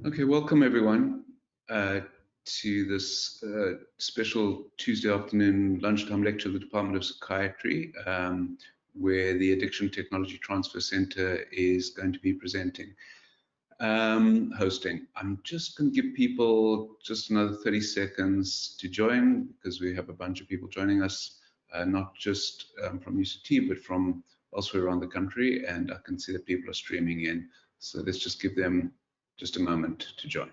Okay, welcome everyone to this special Tuesday afternoon lunchtime lecture of the Department of Psychiatry, where the Addiction Technology Transfer Center is going to be presenting, hosting. I'm just going to give people just another 30 seconds to join, because we have a bunch of people joining us, not just from UCT, but from elsewhere around the country, and I can see that people are streaming in. So let's just give them just a moment to join.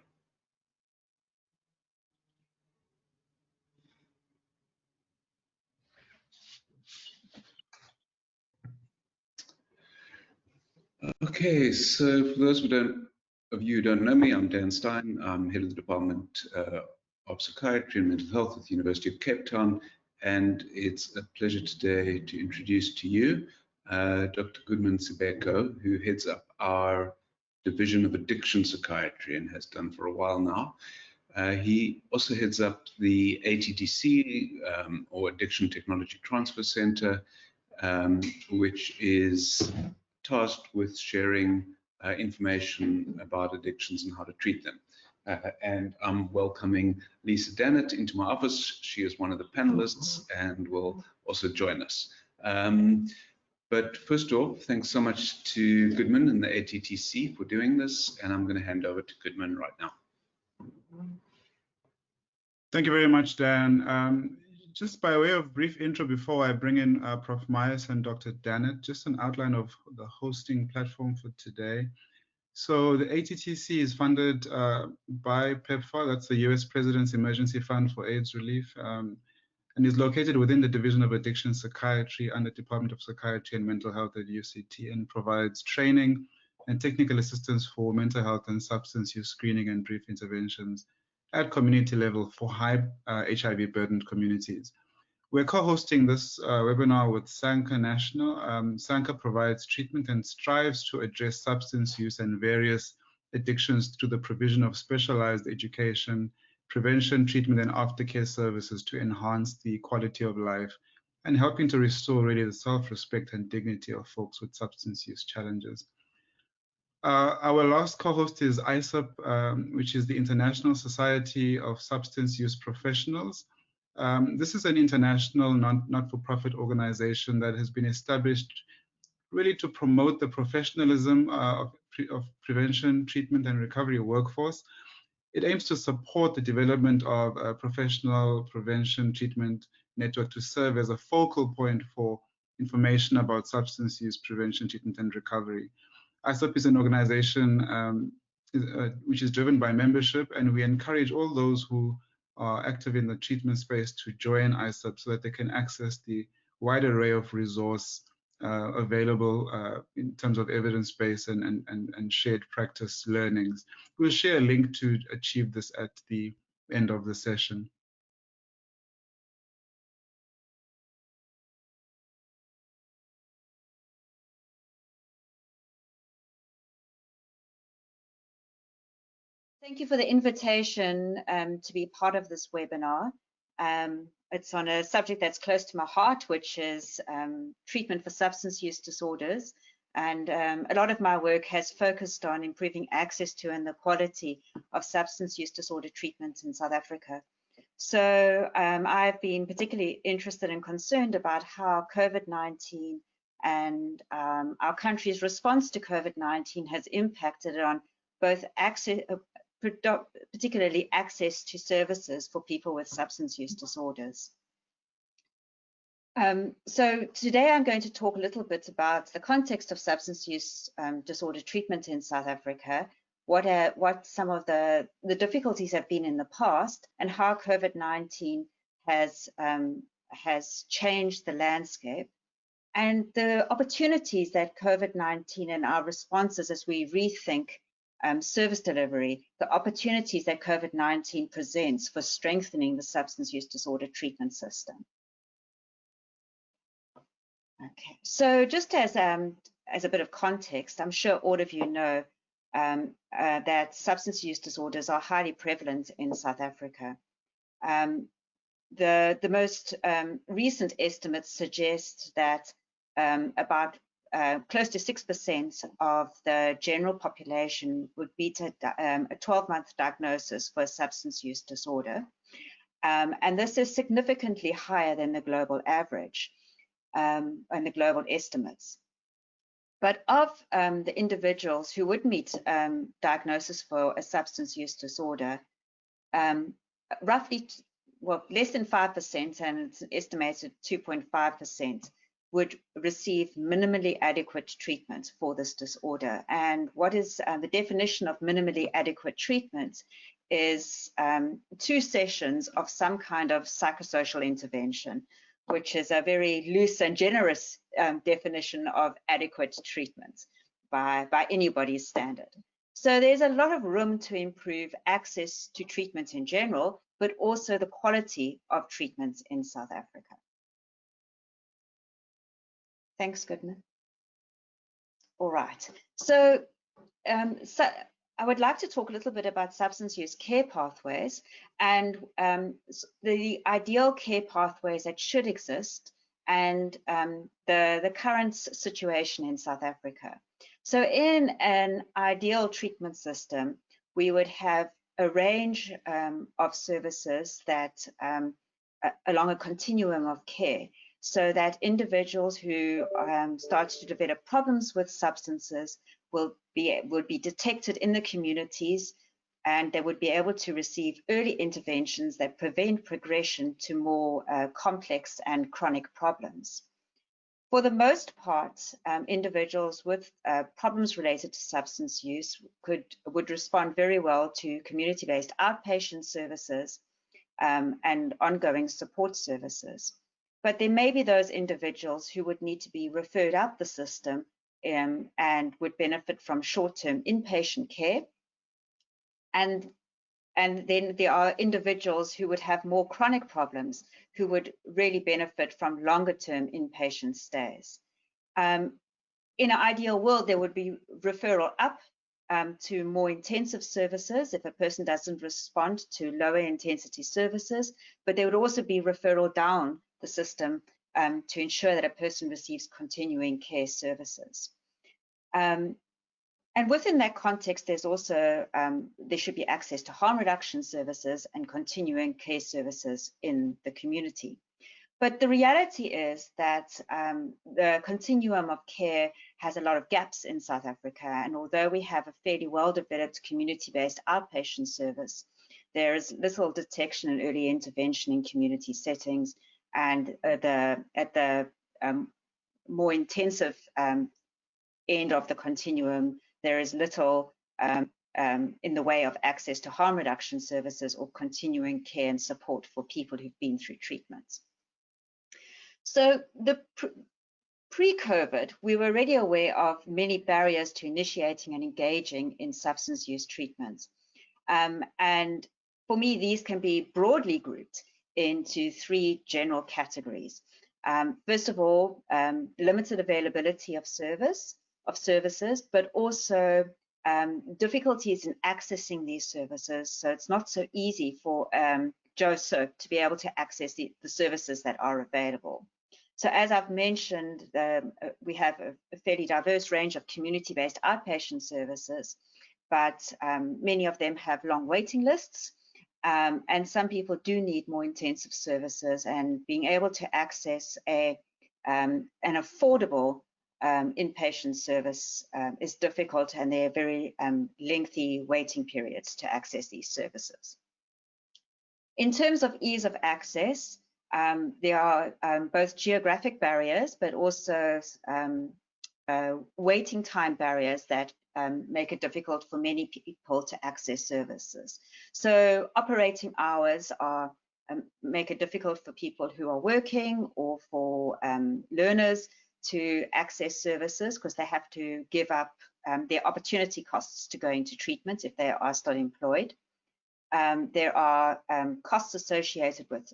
Okay, so for those of you who don't know me, I'm Dan Stein. I'm head of the Department of Psychiatry and Mental Health at the University of Cape Town, and it's a pleasure today to introduce to you Dr. Goodman Sibeko, who heads up our Division of Addiction Psychiatry and has done for a while now. He also heads up the ATTC, or Addiction Technology Transfer Center, which is tasked with sharing information about addictions and how to treat them. And I'm welcoming Lisa Dannett into my office. She is one of the panelists and will also join us. But first off, thanks so much to Goodman and the ATTC for doing this, and I'm going to hand over to Goodman right now. Thank you very much, Dan. Just by way of brief intro before I bring in Prof Myers and Dr. Dannett, just an outline of the hosting platform for today. So the ATTC is funded by PEPFAR, that's the US President's Emergency Fund for AIDS Relief, and is located within the Division of Addiction Psychiatry under Department of Psychiatry and Mental Health at UCT, and provides training and technical assistance for mental health and substance use screening and brief interventions at community level for high HIV burdened communities. We're co-hosting this webinar with SANCA National. SANCA provides treatment and strives to address substance use and various addictions through the provision of specialized education, prevention, treatment, and aftercare services to enhance the quality of life and helping to restore really the self-respect and dignity of folks with substance use challenges. Our last co-host is ISSUP, which is the International Society of Substance Use Professionals. This is an international not-for-profit organization that has been established really to promote the professionalism of prevention, treatment, and recovery workforce. It aims to support the development of a professional prevention treatment network to serve as a focal point for information about substance use prevention, treatment, and recovery. ISSUP is an organization which is driven by membership, and we encourage all those who are active in the treatment space to join ISSUP so that they can access the wide array of resource available in terms of evidence-based and shared practice learnings. We'll share a link to achieve this at the end of the session. Thank you for the invitation to be part of this webinar. It's on a subject that's close to my heart, which is treatment for substance use disorders. And a lot of my work has focused on improving access to and the quality of substance use disorder treatments in South Africa. So I've been particularly interested and concerned about how COVID-19 and our country's response to COVID-19 has impacted on both access, particularly access to services for people with substance use disorders. So today I'm going to talk a little bit about the context of substance use disorder treatment in South Africa, what some of the difficulties have been in the past, and how COVID-19 has changed the landscape, and the opportunities that COVID-19 and our responses as we rethink service delivery, the opportunities that COVID-19 presents for strengthening the substance use disorder treatment system. Okay, so just as a bit of context, I'm sure all of you know that substance use disorders are highly prevalent in South Africa. The most recent estimates suggest that about close to 6% of the general population would beat a 12-month diagnosis for a substance use disorder. And this is significantly higher than the global average and the global estimates. But of the individuals who would meet diagnosis for a substance use disorder, roughly, well, less than 5%, and it's an estimated 2.5%, would receive minimally adequate treatment for this disorder. And what is the definition of minimally adequate treatment is 2 sessions of some kind of psychosocial intervention, which is a very loose and generous definition of adequate treatment by anybody's standard. So there's a lot of room to improve access to treatment in general, but also the quality of treatments in South Africa. Thanks, Goodman. All right. So I would like to talk a little bit about substance use care pathways and the ideal care pathways that should exist and the current situation in South Africa. So in an ideal treatment system, we would have a range of services that along a continuum of care, so that individuals who start to develop problems with substances would be detected in the communities, and they would be able to receive early interventions that prevent progression to more complex and chronic problems. For the most part, individuals with problems related to substance use would respond very well to community-based outpatient services and ongoing support services. But there may be those individuals who would need to be referred up the system and would benefit from short-term inpatient care. And then there are individuals who would have more chronic problems who would really benefit from longer-term inpatient stays. In an ideal world, there would be referral up to more intensive services if a person doesn't respond to lower intensity services, but there would also be referral down the system to ensure that a person receives continuing care services. And within that context, there's also, there should be access to harm reduction services and continuing care services in the community. But the reality is that the continuum of care has a lot of gaps in South Africa. And although we have a fairly well-developed community-based outpatient service, there is little detection and early intervention in community settings. And at the more intensive end of the continuum, there is little in the way of access to harm reduction services or continuing care and support for people who've been through treatments. So the pre-COVID, we were already aware of many barriers to initiating and engaging in substance use treatments. And for me, these can be broadly grouped into 3 general categories. First of all, limited availability of services, but also difficulties in accessing these services. So it's not so easy for Joe Soap to be able to access the services that are available. So as I've mentioned, we have a fairly diverse range of community-based outpatient services, but many of them have long waiting lists. And some people do need more intensive services, and being able to access an affordable inpatient service is difficult, and there are very lengthy waiting periods to access these services. In terms of ease of access, there are both geographic barriers, but also waiting time barriers that make it difficult for many people to access services. So operating hours make it difficult for people who are working or for learners to access services, because they have to give up their opportunity costs to going to treatment if they are still employed. There are costs associated with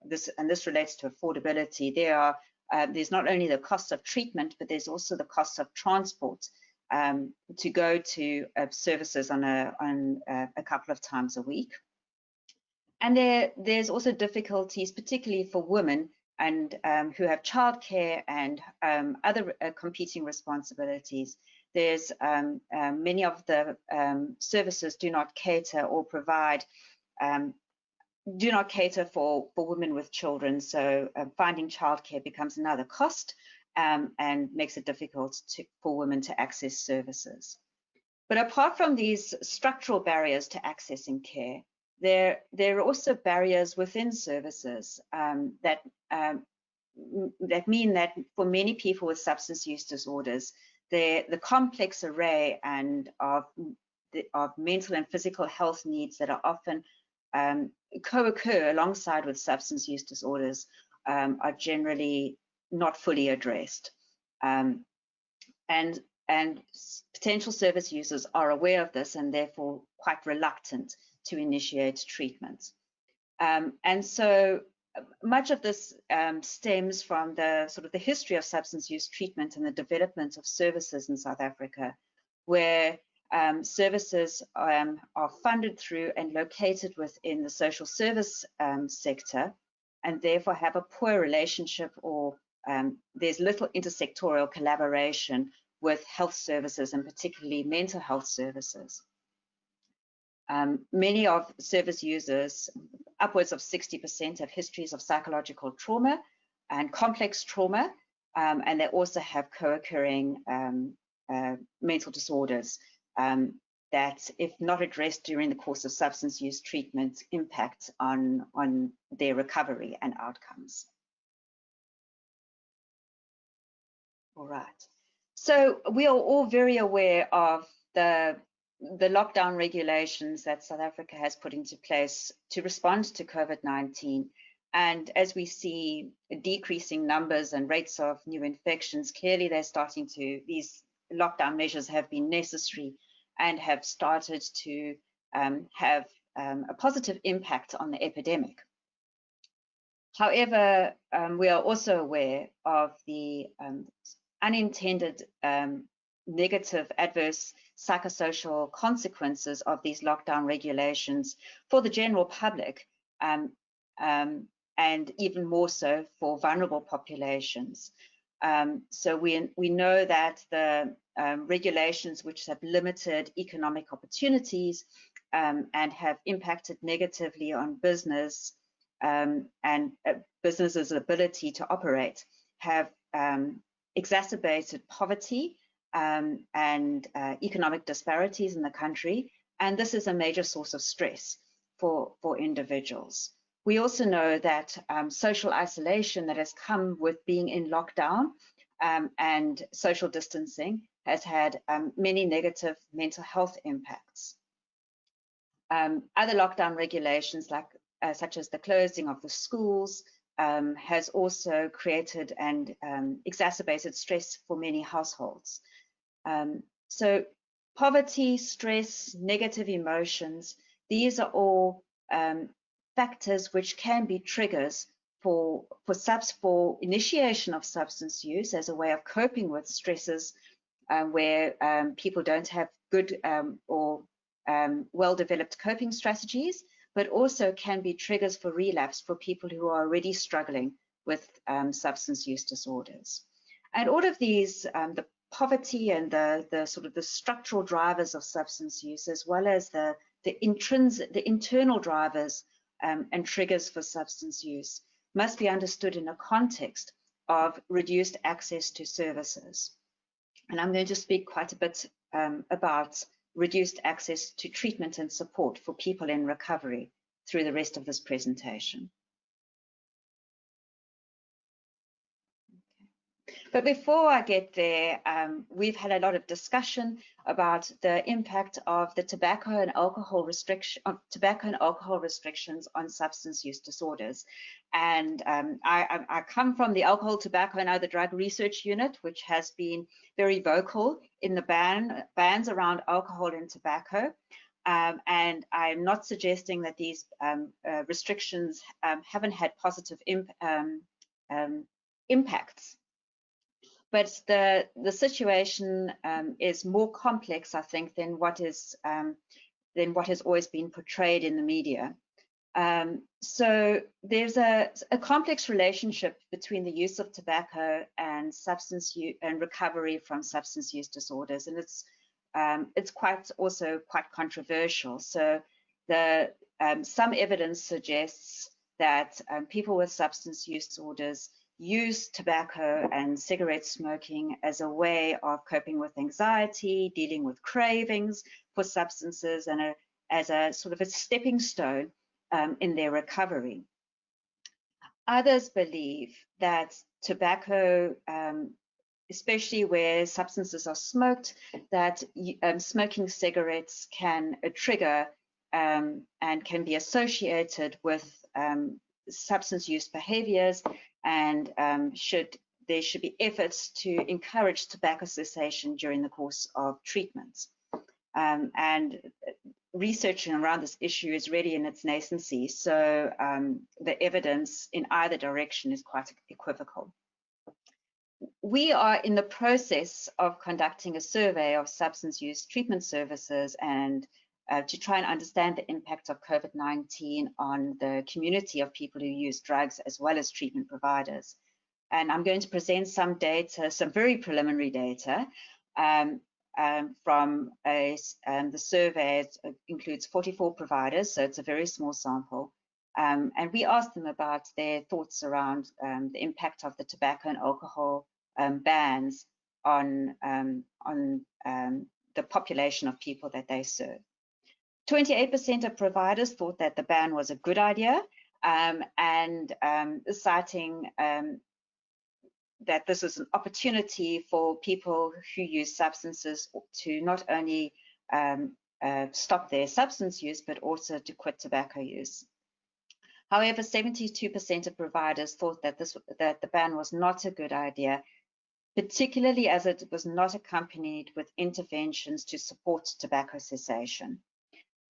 this, and this relates to affordability. There's not only the cost of treatment, but there's also the cost of transport to go to services on a couple of times a week. And there's also difficulties, particularly for women, and who have childcare and other competing responsibilities, there's many of the services do not cater or provide, do not cater for women with children. So finding childcare becomes another cost and makes it difficult for women to access services. But apart from these structural barriers to accessing care, there are also barriers within services that mean that for many people with substance use disorders, the complex array and of mental and physical health needs that are often co-occur alongside with substance use disorders are generally not fully addressed. And potential service users are aware of this and therefore quite reluctant to initiate treatment. And so much of this stems from the history of substance use treatment and the development of services in South Africa, where services are funded through and located within the social service sector, and therefore have a poor relationship, or there's little intersectorial collaboration with health services, and particularly mental health services. Many of service users, upwards of 60%, have histories of psychological trauma and complex trauma, and they also have co-occurring mental disorders that, if not addressed during the course of substance use treatment, impact on their recovery and outcomes. All right. So we are all very aware of the lockdown regulations that South Africa has put into place to respond to COVID-19. And as we see decreasing numbers and rates of new infections, clearly these lockdown measures have been necessary and have started to have a positive impact on the epidemic. However, we are also aware of the unintended negative adverse psychosocial consequences of these lockdown regulations for the general public, and even more so for vulnerable populations. So we know that the regulations which have limited economic opportunities and have impacted negatively on business and businesses' ability to operate have exacerbated poverty and economic disparities in the country, and this is a major source of stress for individuals. We also know that social isolation that has come with being in lockdown and social distancing has had many negative mental health impacts. Other lockdown regulations, such as the closing of the schools, has also created and exacerbated stress for many households. So poverty, stress, negative emotions, these are all factors which can be triggers for initiation of substance use as a way of coping with stresses where people don't have good or well-developed coping strategies, but also can be triggers for relapse for people who are already struggling with substance use disorders. And all of these, the poverty and the structural drivers of substance use, as well as the internal drivers and triggers for substance use, must be understood in a context of reduced access to services. And I'm going to speak quite a bit about reduced access to treatment and support for people in recovery through the rest of this presentation. But before I get there, we've had a lot of discussion about the impact of the tobacco and alcohol restrictions on substance use disorders. And I come from the Alcohol, Tobacco and Other Drug Research Unit, which has been very vocal in the bans around alcohol and tobacco. And I'm not suggesting that these restrictions haven't had positive impacts. But the situation is more complex, I think, than what has always been portrayed in the media. So there's a complex relationship between the use of tobacco and substance use and recovery from substance use disorders, and it's also quite controversial. So some evidence suggests that people with substance use disorders use tobacco and cigarette smoking as a way of coping with anxiety, dealing with cravings for substances, and as a sort of a stepping stone in their recovery. Others believe that tobacco, especially where substances are smoked, that smoking cigarettes can trigger and can be associated with substance use behaviors, and there should be efforts to encourage tobacco cessation during the course of treatments. And research around this issue is really in its nascency, so the evidence in either direction is quite equivocal. We are in the process of conducting a survey of substance use treatment services and to try and understand the impact of COVID-19 on the community of people who use drugs as well as treatment providers. And I'm going to present some data, some very preliminary data from the survey. It includes 44 providers, so it's a very small sample. And we asked them about their thoughts around the impact of the tobacco and alcohol bans on the population of people that they serve. 28% of providers thought that the ban was a good idea, citing that this is an opportunity for people who use substances to not only stop their substance use, but also to quit tobacco use. However, 72% of providers thought that the ban was not a good idea, particularly as it was not accompanied with interventions to support tobacco cessation.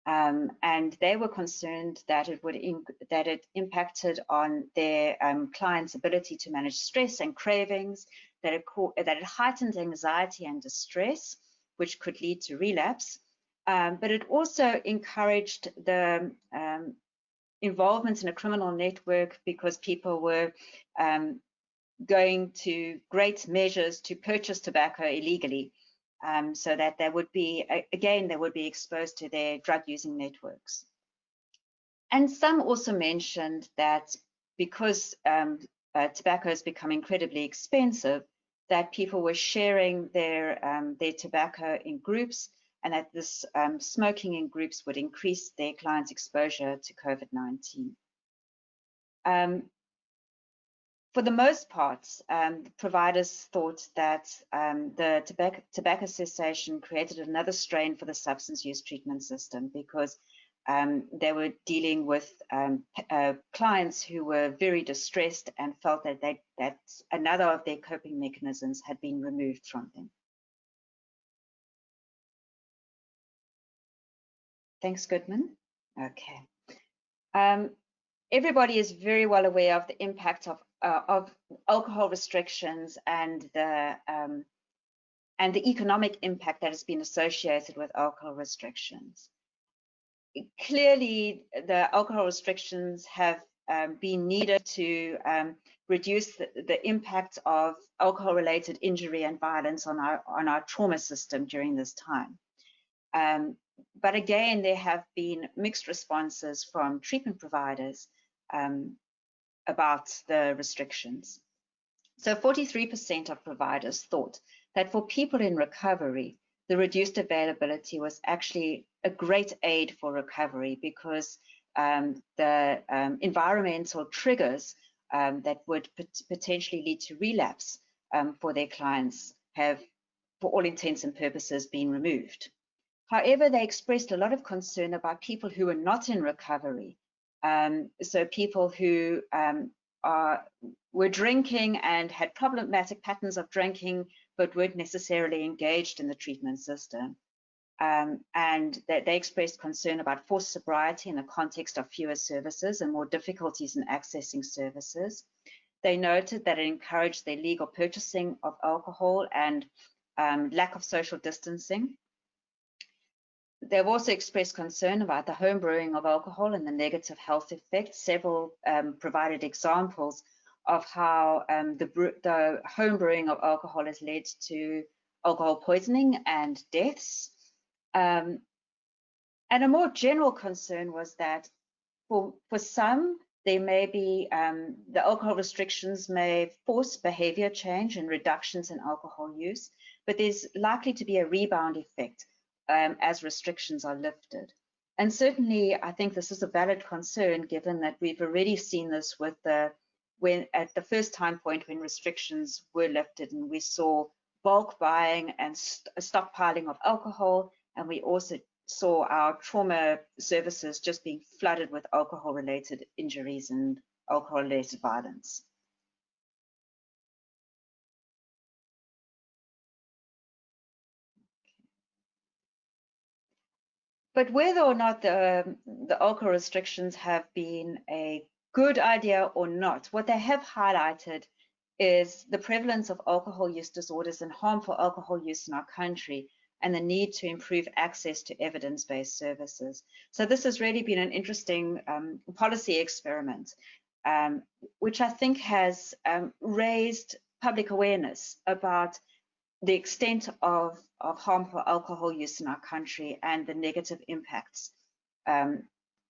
And they were concerned that it impacted on their clients' ability to manage stress and cravings, that it heightened anxiety and distress, which could lead to relapse. But it also encouraged the involvement in a criminal network because people were going to great measures to purchase tobacco illegally. So that they would be exposed to their drug-using networks. And some also mentioned that because tobacco has become incredibly expensive, that people were sharing their tobacco in groups, and that this smoking in groups would increase their clients' exposure to COVID-19. For the most part, providers thought that the tobacco cessation created another strain for the substance use treatment system because they were dealing with clients who were very distressed and felt that another of their coping mechanisms had been removed from them. Thanks, Goodman. Okay. Everybody is very well aware of the impact of alcohol restrictions and the economic impact that has been associated with alcohol restrictions. Clearly, the alcohol restrictions have been needed to reduce the impact of alcohol-related injury and violence on our trauma system during this time. But again, there have been mixed responses from treatment providers about the restrictions. So 43% of providers thought that for people in recovery, the reduced availability was actually a great aid for recovery because the environmental triggers that would potentially lead to relapse for their clients have, for all intents and purposes, been removed. However, they expressed a lot of concern about people who are not in recovery. So people who were drinking and had problematic patterns of drinking, but weren't necessarily engaged in the treatment system. And that they expressed concern about forced sobriety in the context of fewer services and more difficulties in accessing services. They noted that it encouraged the illegal purchasing of alcohol and lack of social distancing. they've also expressed concern about the home brewing of alcohol and the negative health effects. Several provided examples of how the home brewing of alcohol has led to alcohol poisoning and deaths. And a more general concern was that for some, there may be, the alcohol restrictions may force behavior change and reductions in alcohol use, but there's likely to be a rebound effect as restrictions are lifted. And certainly, I think this is a valid concern, given that we've already seen this with when at the first time point when restrictions were lifted, and we saw bulk buying and stockpiling of alcohol, and we also saw our trauma services just being flooded with alcohol-related injuries and alcohol-related violence. But whether or not the alcohol restrictions have been a good idea or not, what they have highlighted is the prevalence of alcohol use disorders and harmful alcohol use in our country, and the need to improve access to evidence-based services. So this has really been an interesting policy experiment, which I think has raised public awareness about the extent of harmful alcohol use in our country and the negative impacts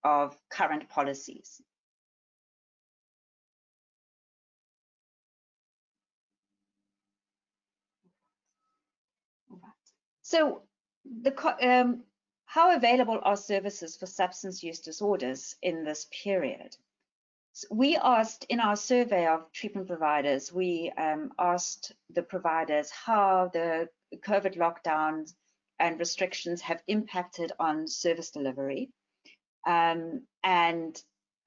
of current policies. So, how available are services for substance use disorders in this period? So we asked in our survey of treatment providers, we asked the providers how the COVID lockdowns and restrictions have impacted on service delivery. And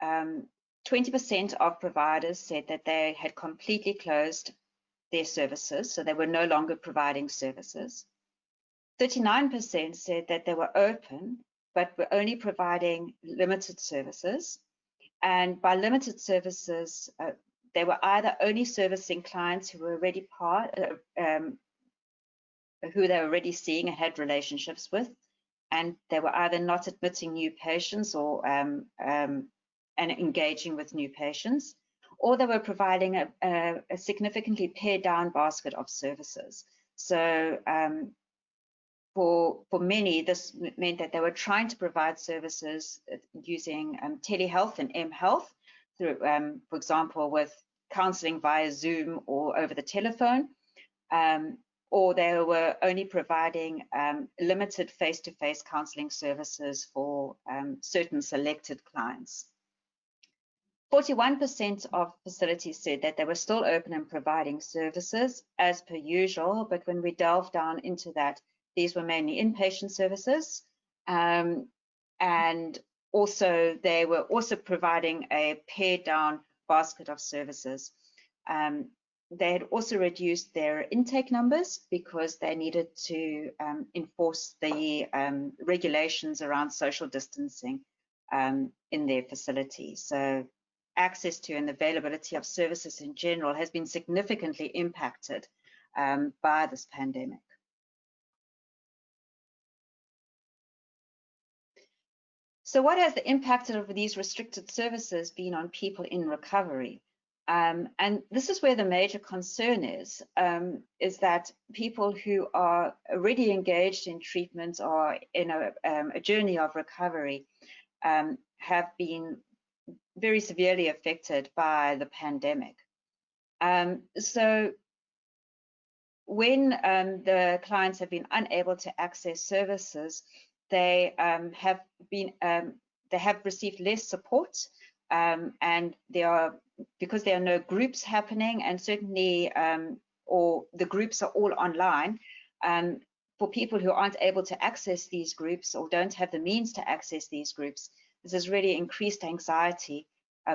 20% of providers said that they had completely closed their services, so they were no longer providing services. 39% said that they were open, but were only providing limited services. And by limited services, they were either only servicing clients who were already who they were already seeing and had relationships with, and they were either not admitting new patients or and engaging with new patients, or they were providing a significantly pared down basket of services. So for many, this meant that they were trying to provide services using telehealth and mHealth, through, for example, with counseling via Zoom or over the telephone, or they were only providing limited face-to-face counseling services for certain selected clients. 41% of facilities said that they were still open and providing services as per usual, but when we delved down into that, these were mainly inpatient services, and also they were also providing a pared down basket of services. They had also reduced their intake numbers because they needed to enforce the regulations around social distancing in their facilities. So access to and availability of services in general has been significantly impacted by this pandemic. So what has the impact of these restricted services been on people in recovery? And this is where the major concern is that people who are already engaged in treatment or in a journey of recovery have been very severely affected by the pandemic. So when the clients have been unable to access services, they have received less support, and because there are no groups happening, and certainly or the groups are all online, for people who aren't able to access these groups or don't have the means to access these groups, this has really increased anxiety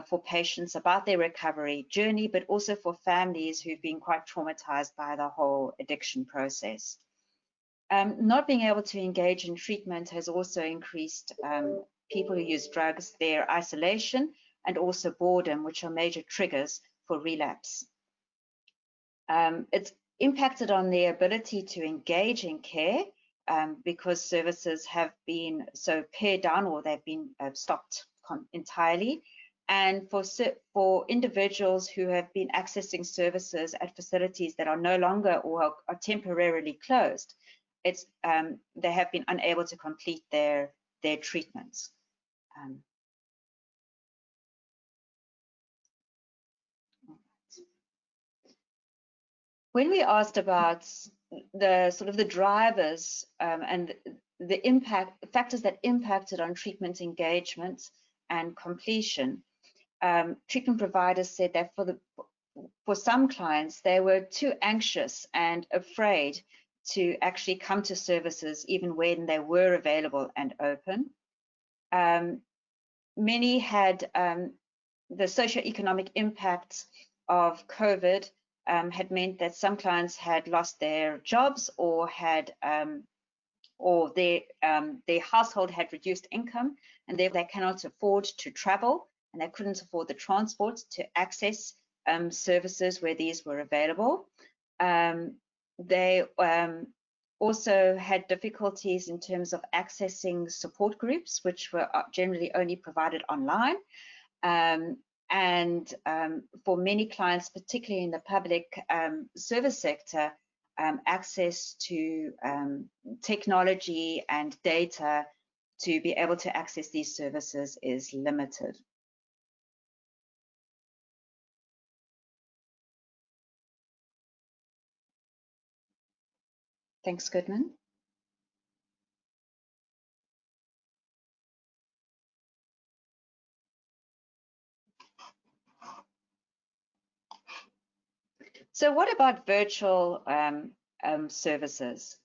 for patients about their recovery journey, but also for families who've been quite traumatized by the whole addiction process. Not being able to engage in treatment has also increased people who use drugs, their isolation, and also boredom, which are major triggers for relapse. It's impacted on their ability to engage in care because services have been so pared down or they've been stopped entirely. And for individuals who have been accessing services at facilities that are no longer or are temporarily closed, they have been unable to complete their treatments. When we asked about the drivers and the factors that impacted on treatment engagement and completion, treatment providers said that for some clients, they were too anxious and afraid to actually come to services even when they were available and open. Many had the socioeconomic impacts of COVID had meant that some clients had lost their jobs or had their household had reduced income, and therefore they cannot afford to travel, and they couldn't afford the transport to access services where these were available. They also had difficulties in terms of accessing support groups, which were generally only provided online. And for many clients, particularly in the public service sector, access to technology and data to be able to access these services is limited. Thanks, Goodman. So what about virtual services?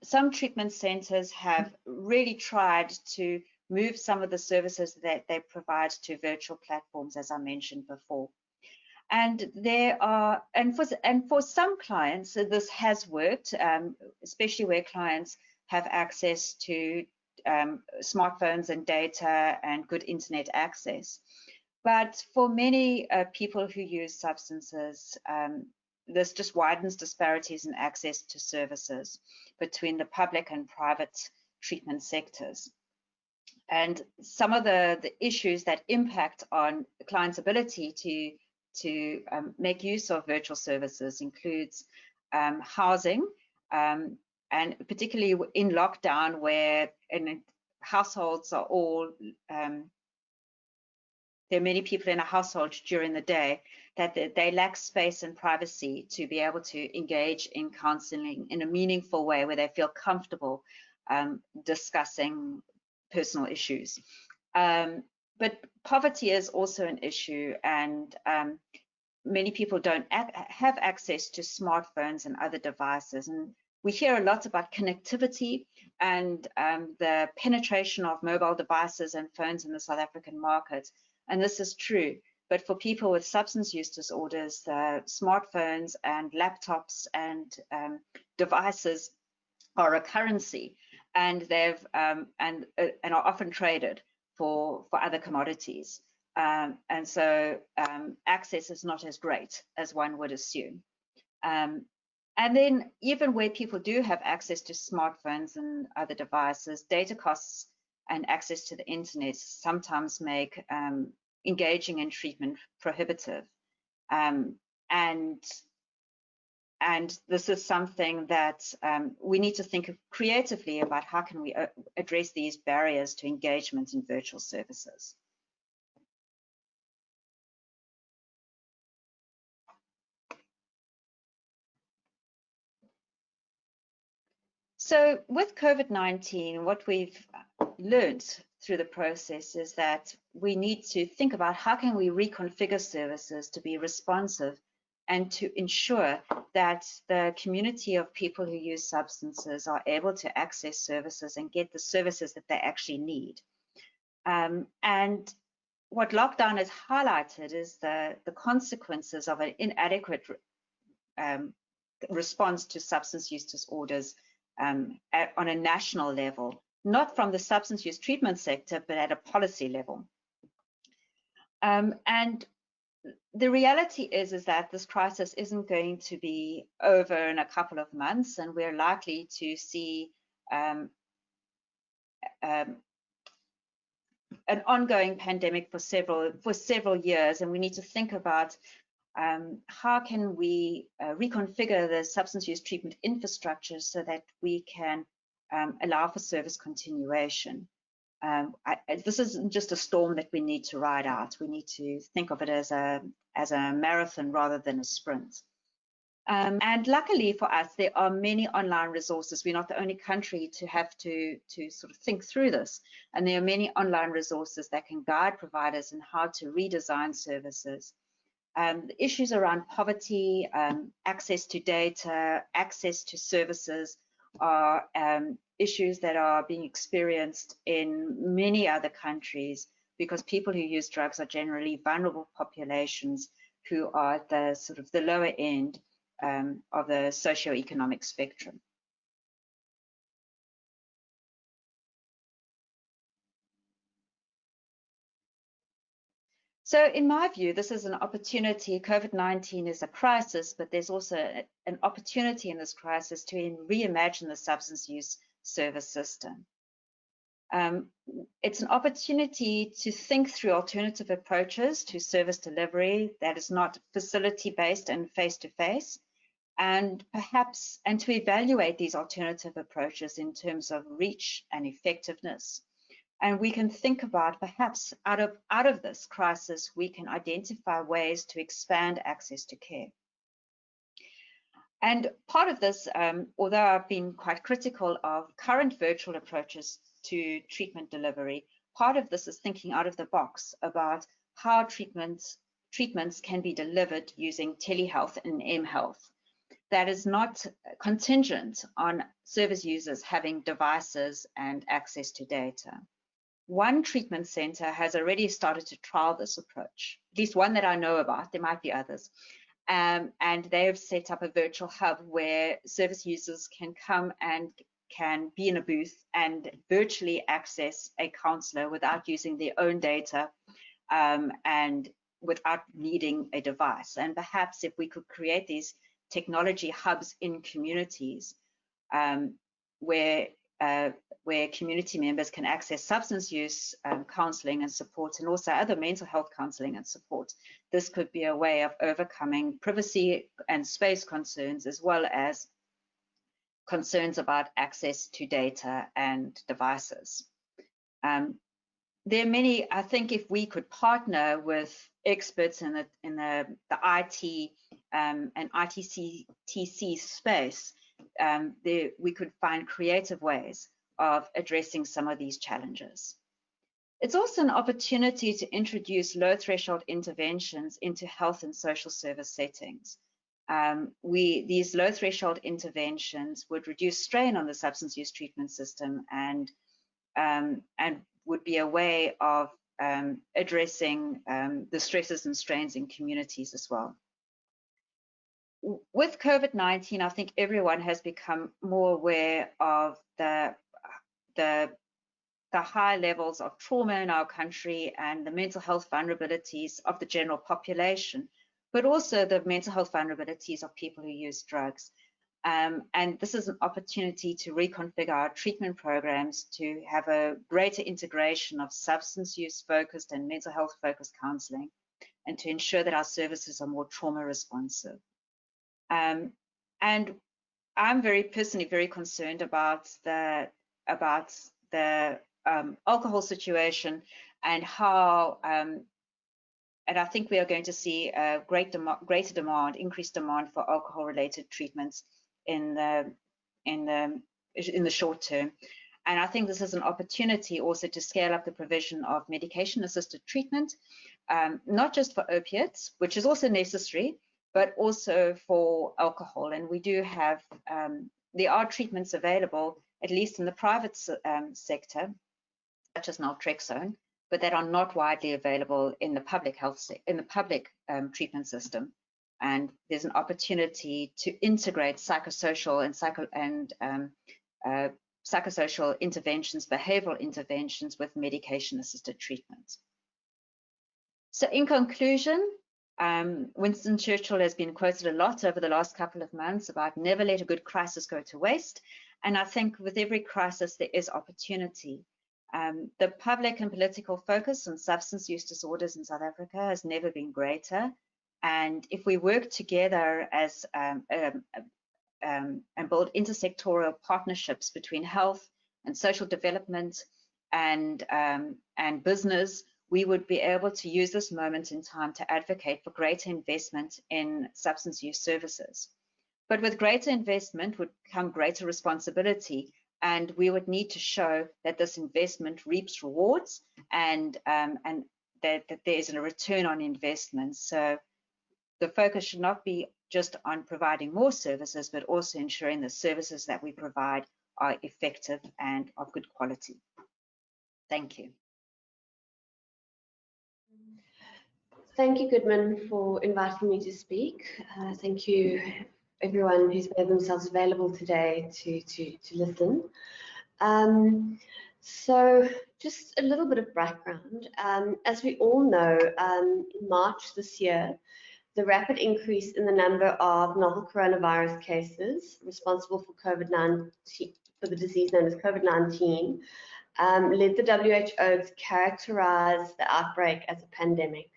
Some treatment centers have really tried to move some of the services that they provide to virtual platforms, as I mentioned before. And for some clients, this has worked, especially where clients have access to smartphones and data and good internet access. But for many people who use substances, this just widens disparities in access to services between the public and private treatment sectors. And some of the issues that impact on the client's ability to make use of virtual services includes housing, and particularly in lockdown, where households are all there are many people in a household during the day that they lack space and privacy to be able to engage in counseling in a meaningful way where they feel comfortable discussing personal issues. But poverty is also an issue, and many people don't have access to smartphones and other devices. And we hear a lot about connectivity and the penetration of mobile devices and phones in the South African market. And this is true, but for people with substance use disorders, smartphones and laptops and devices are a currency, and they've and are often traded for other commodities, and so access is not as great as one would assume. And then even where people do have access to smartphones and other devices, data costs and access to the internet sometimes make engaging in treatment prohibitive. And this is something that we need to think creatively about. How can we address these barriers to engagement in virtual services? So with COVID-19, what we've learned through the process is that we need to think about how can we reconfigure services to be responsive and to ensure that the community of people who use substances are able to access services and get the services that they actually need. And what lockdown has highlighted is the consequences of an inadequate response to substance use disorders on a national level, not from the substance use treatment sector, but at a policy level. And the reality is that this crisis isn't going to be over in a couple of months, and we're likely to see an ongoing pandemic for several years, and we need to think about how can we reconfigure the substance use treatment infrastructure so that we can allow for service continuation. This isn't just a storm that we need to ride out. We need to think of it as a marathon rather than a sprint. And luckily for us, there are many online resources. We're not the only country to have to sort of think through this. And there are many online resources that can guide providers in how to redesign services. The issues around poverty, access to data, access to services are issues that are being experienced in many other countries, because people who use drugs are generally vulnerable populations who are at the sort of the lower end of the socioeconomic spectrum. So in my view, this is an opportunity. COVID-19 is a crisis, but there's also an opportunity in this crisis to reimagine the substance use service system. It's an opportunity to think through alternative approaches to service delivery that is not facility-based and face-to-face, and perhaps to evaluate these alternative approaches in terms of reach and effectiveness. And we can think about perhaps out of this crisis, we can identify ways to expand access to care. And part of this, although I've been quite critical of current virtual approaches to treatment delivery, part of this is thinking out of the box about how treatments can be delivered using telehealth and mHealth. That is not contingent on service users having devices and access to data. One treatment center has already started to trial this approach, at least one that I know about. There might be others. And they have set up a virtual hub where service users can come and can be in a booth and virtually access a counselor without using their own data and without needing a device. And perhaps if we could create these technology hubs in communities where community members can access substance use counseling and support, and also other mental health counseling and support. This could be a way of overcoming privacy and space concerns, as well as concerns about access to data and devices. There are many, I think if we could partner with experts in the IT and ITTC space, we could find creative ways of addressing some of these challenges. It's also an opportunity to introduce low threshold interventions into health and social service settings. These low threshold interventions would reduce strain on the substance use treatment system and would be a way of addressing the stresses and strains in communities as well. With COVID-19, I think everyone has become more aware of the high levels of trauma in our country and the mental health vulnerabilities of the general population, but also the mental health vulnerabilities of people who use drugs. And this is an opportunity to reconfigure our treatment programs to have a greater integration of substance use focused and mental health focused counseling, and to ensure that our services are more trauma responsive. And I'm personally very concerned about the alcohol situation and how, and I think we are going to see a greater demand, increased demand for alcohol-related treatments in the short term. And I think this is an opportunity also to scale up the provision of medication-assisted treatment, not just for opiates, which is also necessary, but also for alcohol. And we do have, there are treatments available, at least in the private sector, such as naltrexone, but that are not widely available in the public treatment system. And there's an opportunity to integrate psychosocial psychosocial interventions, behavioral interventions with medication-assisted treatment. So in conclusion, Winston Churchill has been quoted a lot over the last couple of months about never let a good crisis go to waste. And I think with every crisis, there is opportunity. The public and political focus on substance use disorders in South Africa has never been greater. And if we work together as and build intersectoral partnerships between health and social development and business, we would be able to use this moment in time to advocate for greater investment in substance use services. But with greater investment would come greater responsibility, and we would need to show that this investment reaps rewards and that there is a return on investment. So the focus should not be just on providing more services, but also ensuring the services that we provide are effective and of good quality. Thank you. Thank you, Goodman, for inviting me to speak. Thank you, everyone who's made themselves available today to listen. So just a little bit of background. As we all know, in March this year, the rapid increase in the number of novel coronavirus cases responsible for COVID-19, for the disease known as COVID-19, led the WHO to characterize the outbreak as a pandemic.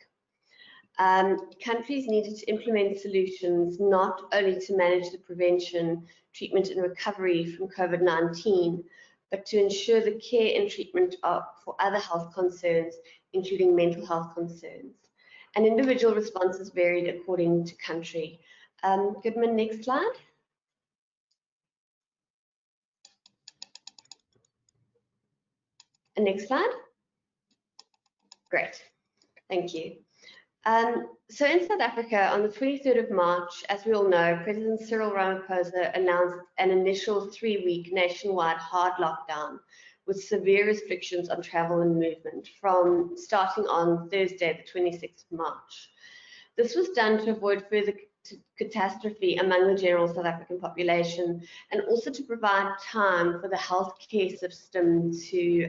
Countries needed to implement solutions not only to manage the prevention, treatment and recovery from COVID-19, but to ensure the care and treatment for other health concerns, including mental health concerns. And individual responses varied according to country. Goodman, next slide. And next slide. Great, thank you. So in South Africa, on the 23rd of March, as we all know, President Cyril Ramaphosa announced an initial 3-week nationwide hard lockdown with severe restrictions on travel and movement from starting on Thursday, the 26th of March. This was done to avoid further catastrophe among the general South African population and also to provide time for the healthcare system to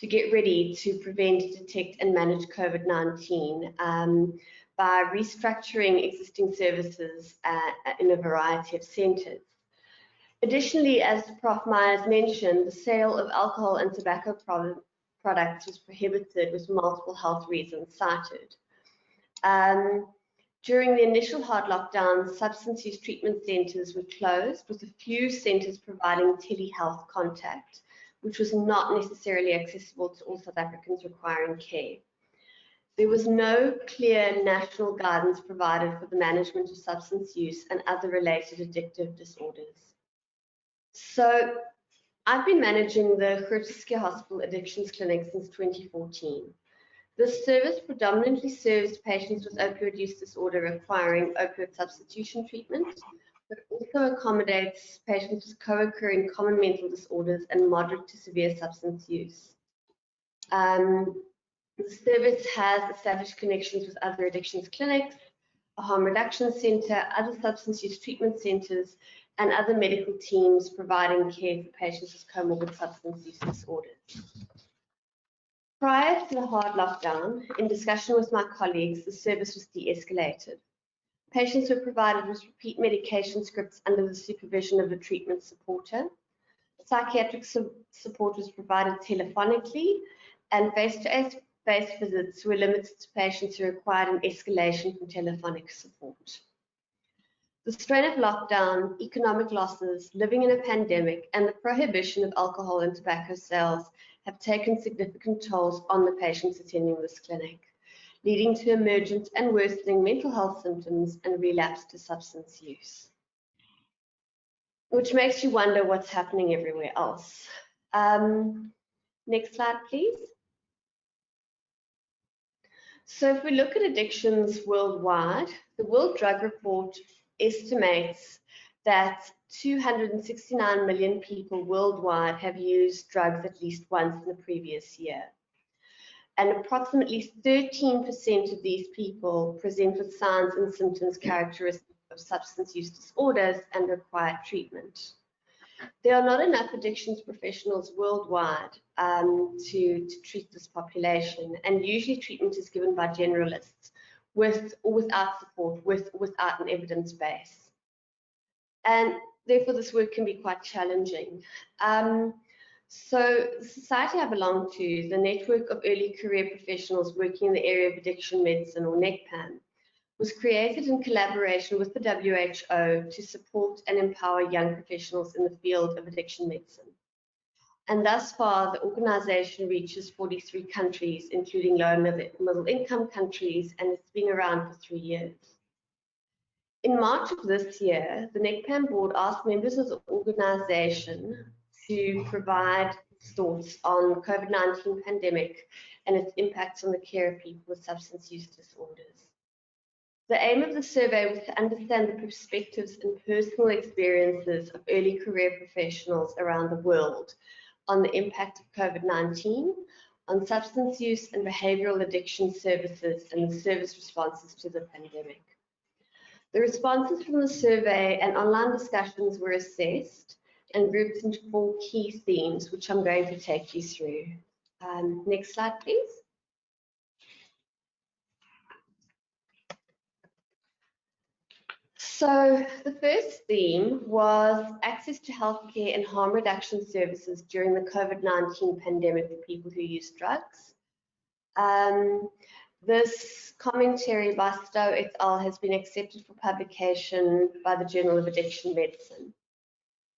get ready to prevent, detect and manage COVID-19 by restructuring existing services in a variety of centres. Additionally, as Prof Myers mentioned, the sale of alcohol and tobacco products was prohibited with multiple health reasons cited. During the initial hard lockdown, substance use treatment centres were closed, with a few centres providing telehealth contact, which was not necessarily accessible to all South Africans requiring care. There was no clear national guidance provided for the management of substance use and other related addictive disorders. So I've been managing the Groote Schuur Hospital Addictions Clinic since 2014. This service predominantly serves patients with opioid use disorder requiring opioid substitution treatment, but also accommodates patients with co-occurring common mental disorders and moderate to severe substance use. The service has established connections with other addictions clinics, a harm reduction centre, other substance use treatment centres, and other medical teams providing care for patients with comorbid substance use disorders. Prior to the hard lockdown, in discussion with my colleagues, the service was de-escalated. Patients were provided with repeat medication scripts under the supervision of a treatment supporter. Psychiatric support was provided telephonically, and face-to-face visits were limited to patients who required an escalation from telephonic support. The strain of lockdown, economic losses, living in a pandemic, and the prohibition of alcohol and tobacco sales have taken significant tolls on the patients attending this clinic, leading to emergent and worsening mental health symptoms and relapse to substance use. Which makes you wonder what's happening everywhere else. Next slide, please. So if we look at addictions worldwide, the World Drug Report estimates that 269 million people worldwide have used drugs at least once in the previous year. And approximately 13% of these people present with signs and symptoms characteristic of substance use disorders and require treatment. There are not enough addictions professionals worldwide to treat this population, and usually treatment is given by generalists with or without support, without an evidence base. And therefore, this work can be quite challenging. So the society I belong to, the Network of Early Career Professionals Working in the Area of Addiction Medicine, or NECPAM, was created in collaboration with the WHO to support and empower young professionals in the field of addiction medicine. And thus far, the organization reaches 43 countries, including low and middle income countries, and it's been around for 3 years. In March of this year, the NECPAM board asked members of the organization to provide thoughts on COVID-19 pandemic and its impacts on the care of people with substance use disorders. The aim of the survey was to understand the perspectives and personal experiences of early career professionals around the world on the impact of COVID-19, on substance use and behavioral addiction services and the service responses to the pandemic. The responses from the survey and online discussions were assessed and grouped into 4 key themes, which I'm going to take you through. Next slide, please. So the first theme was access to healthcare and harm reduction services during the COVID-19 pandemic for people who use drugs. This commentary by Stowe et al. Has been accepted for publication by the Journal of Addiction Medicine.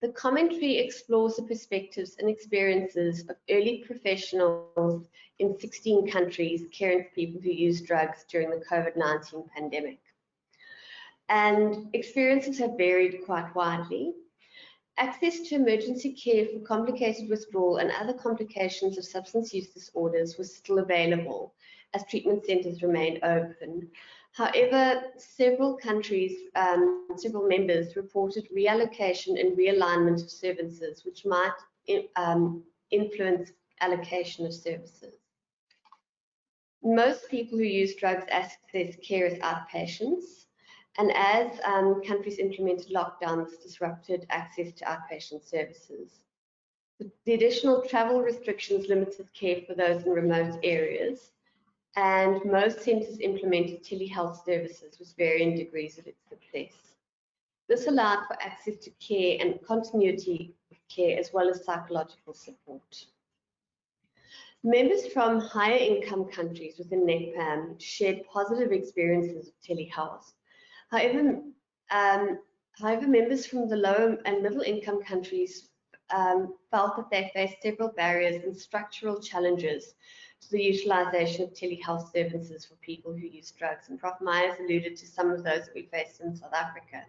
The commentary explores the perspectives and experiences of early professionals in 16 countries caring for people who use drugs during the COVID-19 pandemic. And experiences have varied quite widely. Access to emergency care for complicated withdrawal and other complications of substance use disorders was still available as treatment centres remained open. However, several countries, several members reported reallocation and realignment of services, which might influence allocation of services. Most people who use drugs access care as outpatients, and as countries implemented lockdowns, disrupted access to outpatient services. The additional travel restrictions limited care for those in remote areas, and most centres implemented telehealth services with varying degrees of its success. This allowed for access to care and continuity of care, as well as psychological support. Members from higher income countries within NECPAM shared positive experiences of telehealth. However, members from the low and middle income countries felt that they faced several barriers and structural challenges to the utilization of telehealth services for people who use drugs. And Prof Myers alluded to some of those that we faced in South Africa.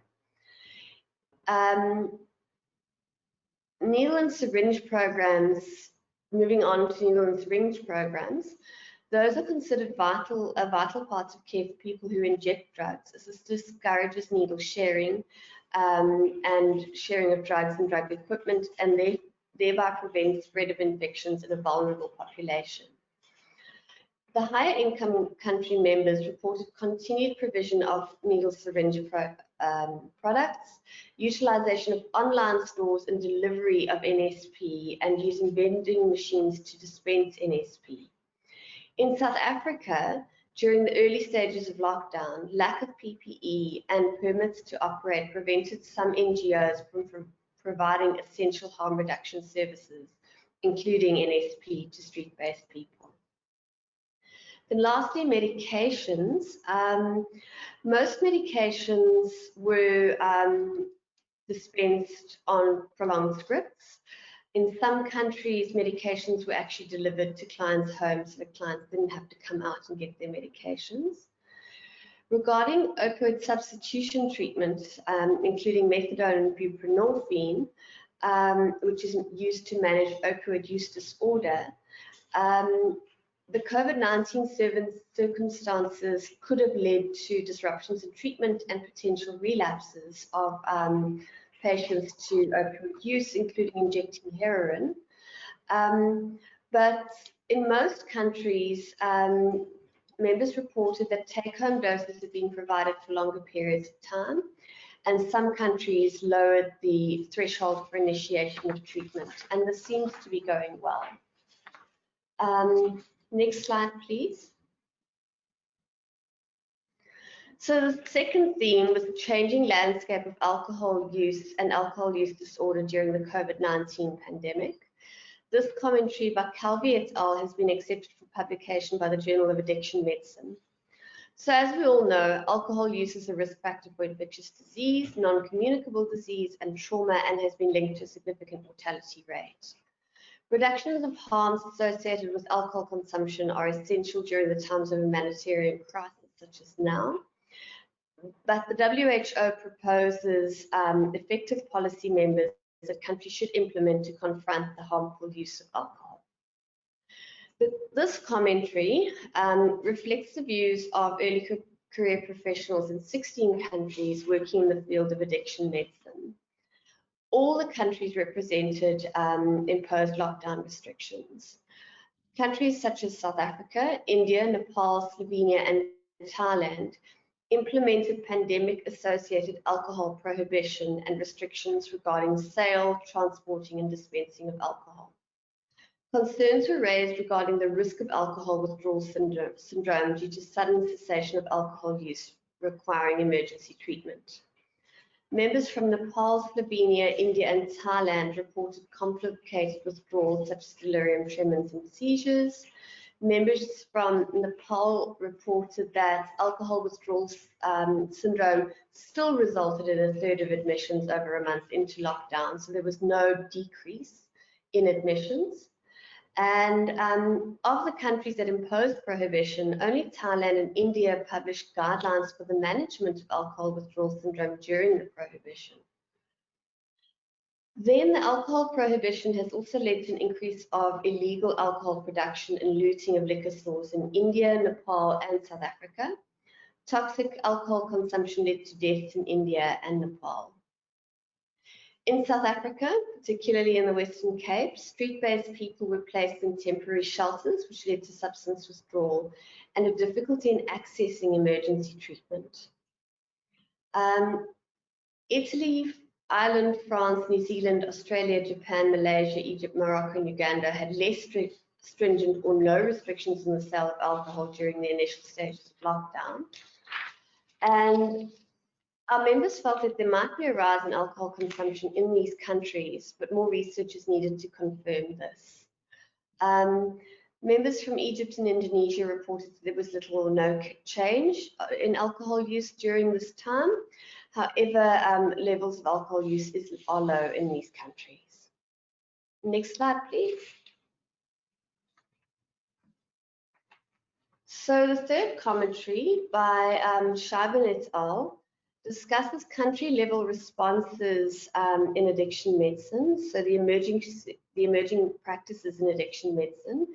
Needle and syringe programs, moving on to needle and syringe programs, those are considered vital parts of care for people who inject drugs, as this discourages needle sharing and sharing of drugs and drug equipment, and thereby prevents spread of infections in a vulnerable population. The higher income country members reported continued provision of needle syringe products, utilization of online stores and delivery of NSP, and using vending machines to dispense NSP. In South Africa, during the early stages of lockdown, lack of PPE and permits to operate prevented some NGOs from providing essential harm reduction services, including NSP, to street-based people. Then lastly, medications. Most medications were dispensed on prolonged scripts. In some countries, medications were actually delivered to clients' homes, so the clients didn't have to come out and get their medications. Regarding opioid substitution treatment, including methadone and buprenorphine, which is used to manage opioid use disorder, the COVID-19 circumstances could have led to disruptions in treatment and potential relapses of patients to opioid use, including injecting heroin. But in most countries, members reported that take-home doses have been provided for longer periods of time, and some countries lowered the threshold for initiation of treatment, and this seems to be going well. Next slide, please. So the second theme was the changing landscape of alcohol use and alcohol use disorder during the COVID-19 pandemic. This commentary by Calvi et al. Has been accepted for publication by the Journal of Addiction Medicine. So as we all know, alcohol use is a risk factor for infectious disease, non-communicable disease, and trauma, and has been linked to a significant mortality rate. Reductions of harms associated with alcohol consumption are essential during the times of humanitarian crisis such as now. But the WHO proposes effective policy measures that countries should implement to confront the harmful use of alcohol. This commentary reflects the views of early career professionals in 16 countries working in the field of addiction medicine. All the countries represented imposed lockdown restrictions. Countries such as South Africa, India, Nepal, Slovenia, and Thailand implemented pandemic-associated alcohol prohibition and restrictions regarding sale, transporting, and dispensing of alcohol. Concerns were raised regarding the risk of alcohol withdrawal syndrome due to sudden cessation of alcohol use requiring emergency treatment. Members from Nepal, Slovenia, India, and Thailand reported complicated withdrawals such as delirium tremens and seizures. Members from Nepal reported that alcohol withdrawal syndrome still resulted in a third of admissions over a month into lockdown, so there was no decrease in admissions. And of the countries that imposed prohibition, only Thailand and India published guidelines for the management of alcohol withdrawal syndrome during the prohibition. Then the alcohol prohibition has also led to an increase of illegal alcohol production and looting of liquor stores in India, Nepal, and South Africa. Toxic alcohol consumption led to deaths in India and Nepal. In South Africa, particularly in the Western Cape, street-based people were placed in temporary shelters, which led to substance withdrawal and a difficulty in accessing emergency treatment. Italy, Ireland, France, New Zealand, Australia, Japan, Malaysia, Egypt, Morocco, and Uganda had less stringent or no restrictions on the sale of alcohol during the initial stages of lockdown. And our members felt that there might be a rise in alcohol consumption in these countries, but more research is needed to confirm this. Members from Egypt and Indonesia reported that there was little or no change in alcohol use during this time. However, levels of alcohol use are low in these countries. Next slide, please. So the third commentary by Scheiben et al. Discusses country-level responses in addiction medicine, so the emerging practices in addiction medicine,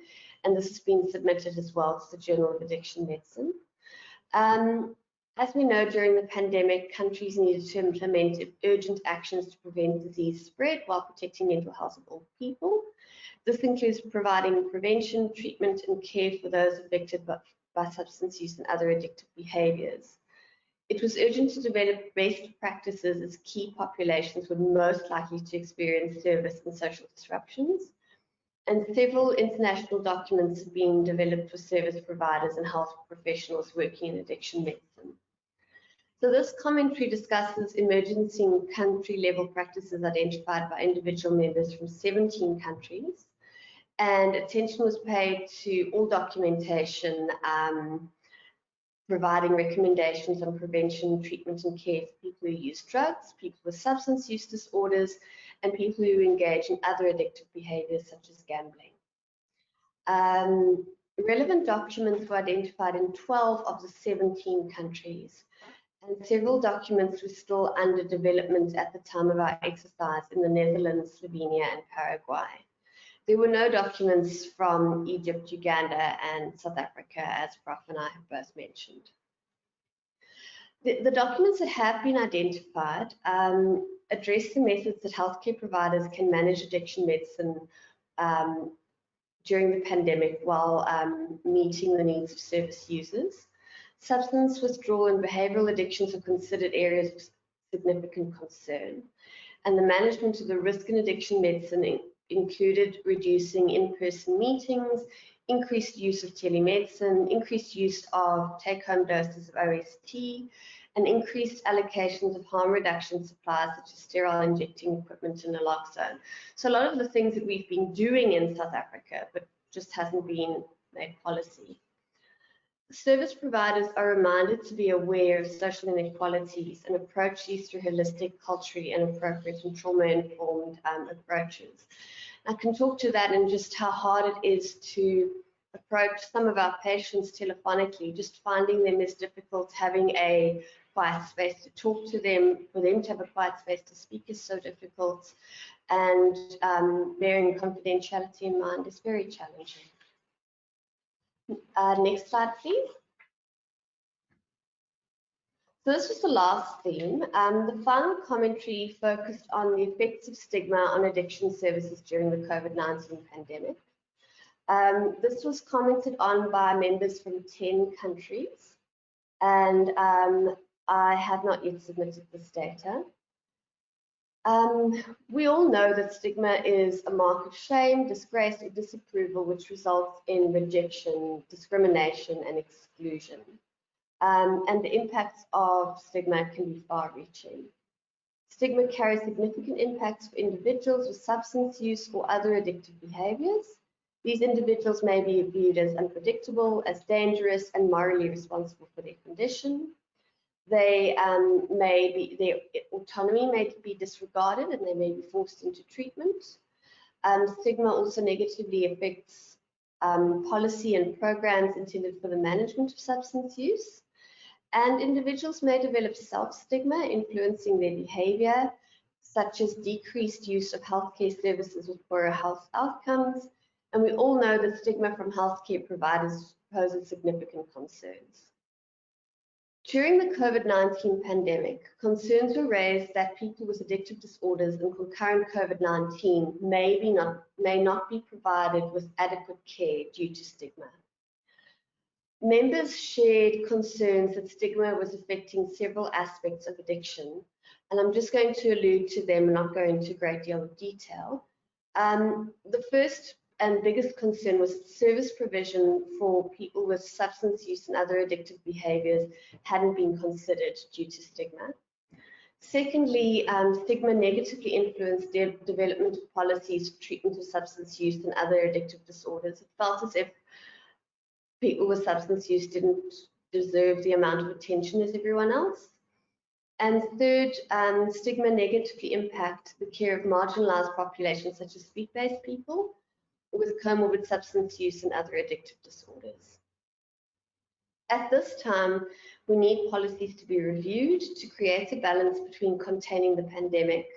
and this has been submitted as well to the Journal of Addiction Medicine. As we know, during the pandemic, countries needed to implement urgent actions to prevent disease spread while protecting mental health of all people. This includes providing prevention, treatment, and care for those affected by substance use and other addictive behaviors. It was urgent to develop best practices as key populations were most likely to experience service and social disruptions. And several international documents have been developed for service providers and health professionals working in addiction medicine. So this commentary discusses emergency country-level practices identified by individual members from 17 countries, and attention was paid to all documentation providing recommendations on prevention, treatment, and care for people who use drugs, people with substance use disorders, and people who engage in other addictive behaviors such as gambling. Relevant documents were identified in 12 of the 17 countries, and several documents were still under development at the time of our exercise in the Netherlands, Slovenia, and Paraguay. There were no documents from Egypt, Uganda, and South Africa, as Prof and I have both mentioned. The documents that have been identified address the methods that healthcare providers can manage addiction medicine during the pandemic while meeting the needs of service users. Substance withdrawal and behavioral addictions are considered areas of significant concern, and the management of the risk in addiction medicine included reducing in-person meetings, increased use of telemedicine, increased use of take-home doses of OST, and increased allocations of harm reduction supplies such as sterile injecting equipment and naloxone. So a lot of the things that we've been doing in South Africa, but just hasn't been made policy. Service providers are reminded to be aware of social inequalities and approach these through holistic, culturally and appropriate and trauma-informed approaches. I can talk to that and just how hard it is to approach some of our patients telephonically. Just finding them is difficult, having a quiet space to talk to them, for them to have a quiet space to speak is so difficult, and bearing confidentiality in mind is very challenging. Next slide, please. So this was the last theme. The final commentary focused on the effects of stigma on addiction services during the COVID-19 pandemic. This was commented on by members from 10 countries, and I have not yet submitted this data. We all know that stigma is a mark of shame, disgrace, or disapproval, which results in rejection, discrimination, and exclusion. And the impacts of stigma can be far-reaching. Stigma carries significant impacts for individuals with substance use or other addictive behaviors. These individuals may be viewed as unpredictable, as dangerous, and morally responsible for their condition. Their autonomy may be disregarded and they may be forced into treatment. Stigma also negatively affects policy and programs intended for the management of substance use. And individuals may develop self-stigma influencing their behavior, such as decreased use of healthcare services with poorer health outcomes. And we all know that stigma from healthcare providers poses significant concerns. During the COVID-19 pandemic, concerns were raised that people with addictive disorders and concurrent COVID-19 may not be provided with adequate care due to stigma. Members shared concerns that stigma was affecting several aspects of addiction, and I'm just going to allude to them and not go into a great deal of detail. The first and biggest concern was service provision for people with substance use and other addictive behaviors hadn't been considered due to stigma. Secondly, stigma negatively influenced the development of policies for treatment of substance use and other addictive disorders. It felt as if people with substance use didn't deserve the amount of attention as everyone else. And third, stigma negatively impacts the care of marginalized populations such as sleep-based people with comorbid substance use and other addictive disorders. At this time, we need policies to be reviewed to create a balance between containing the pandemic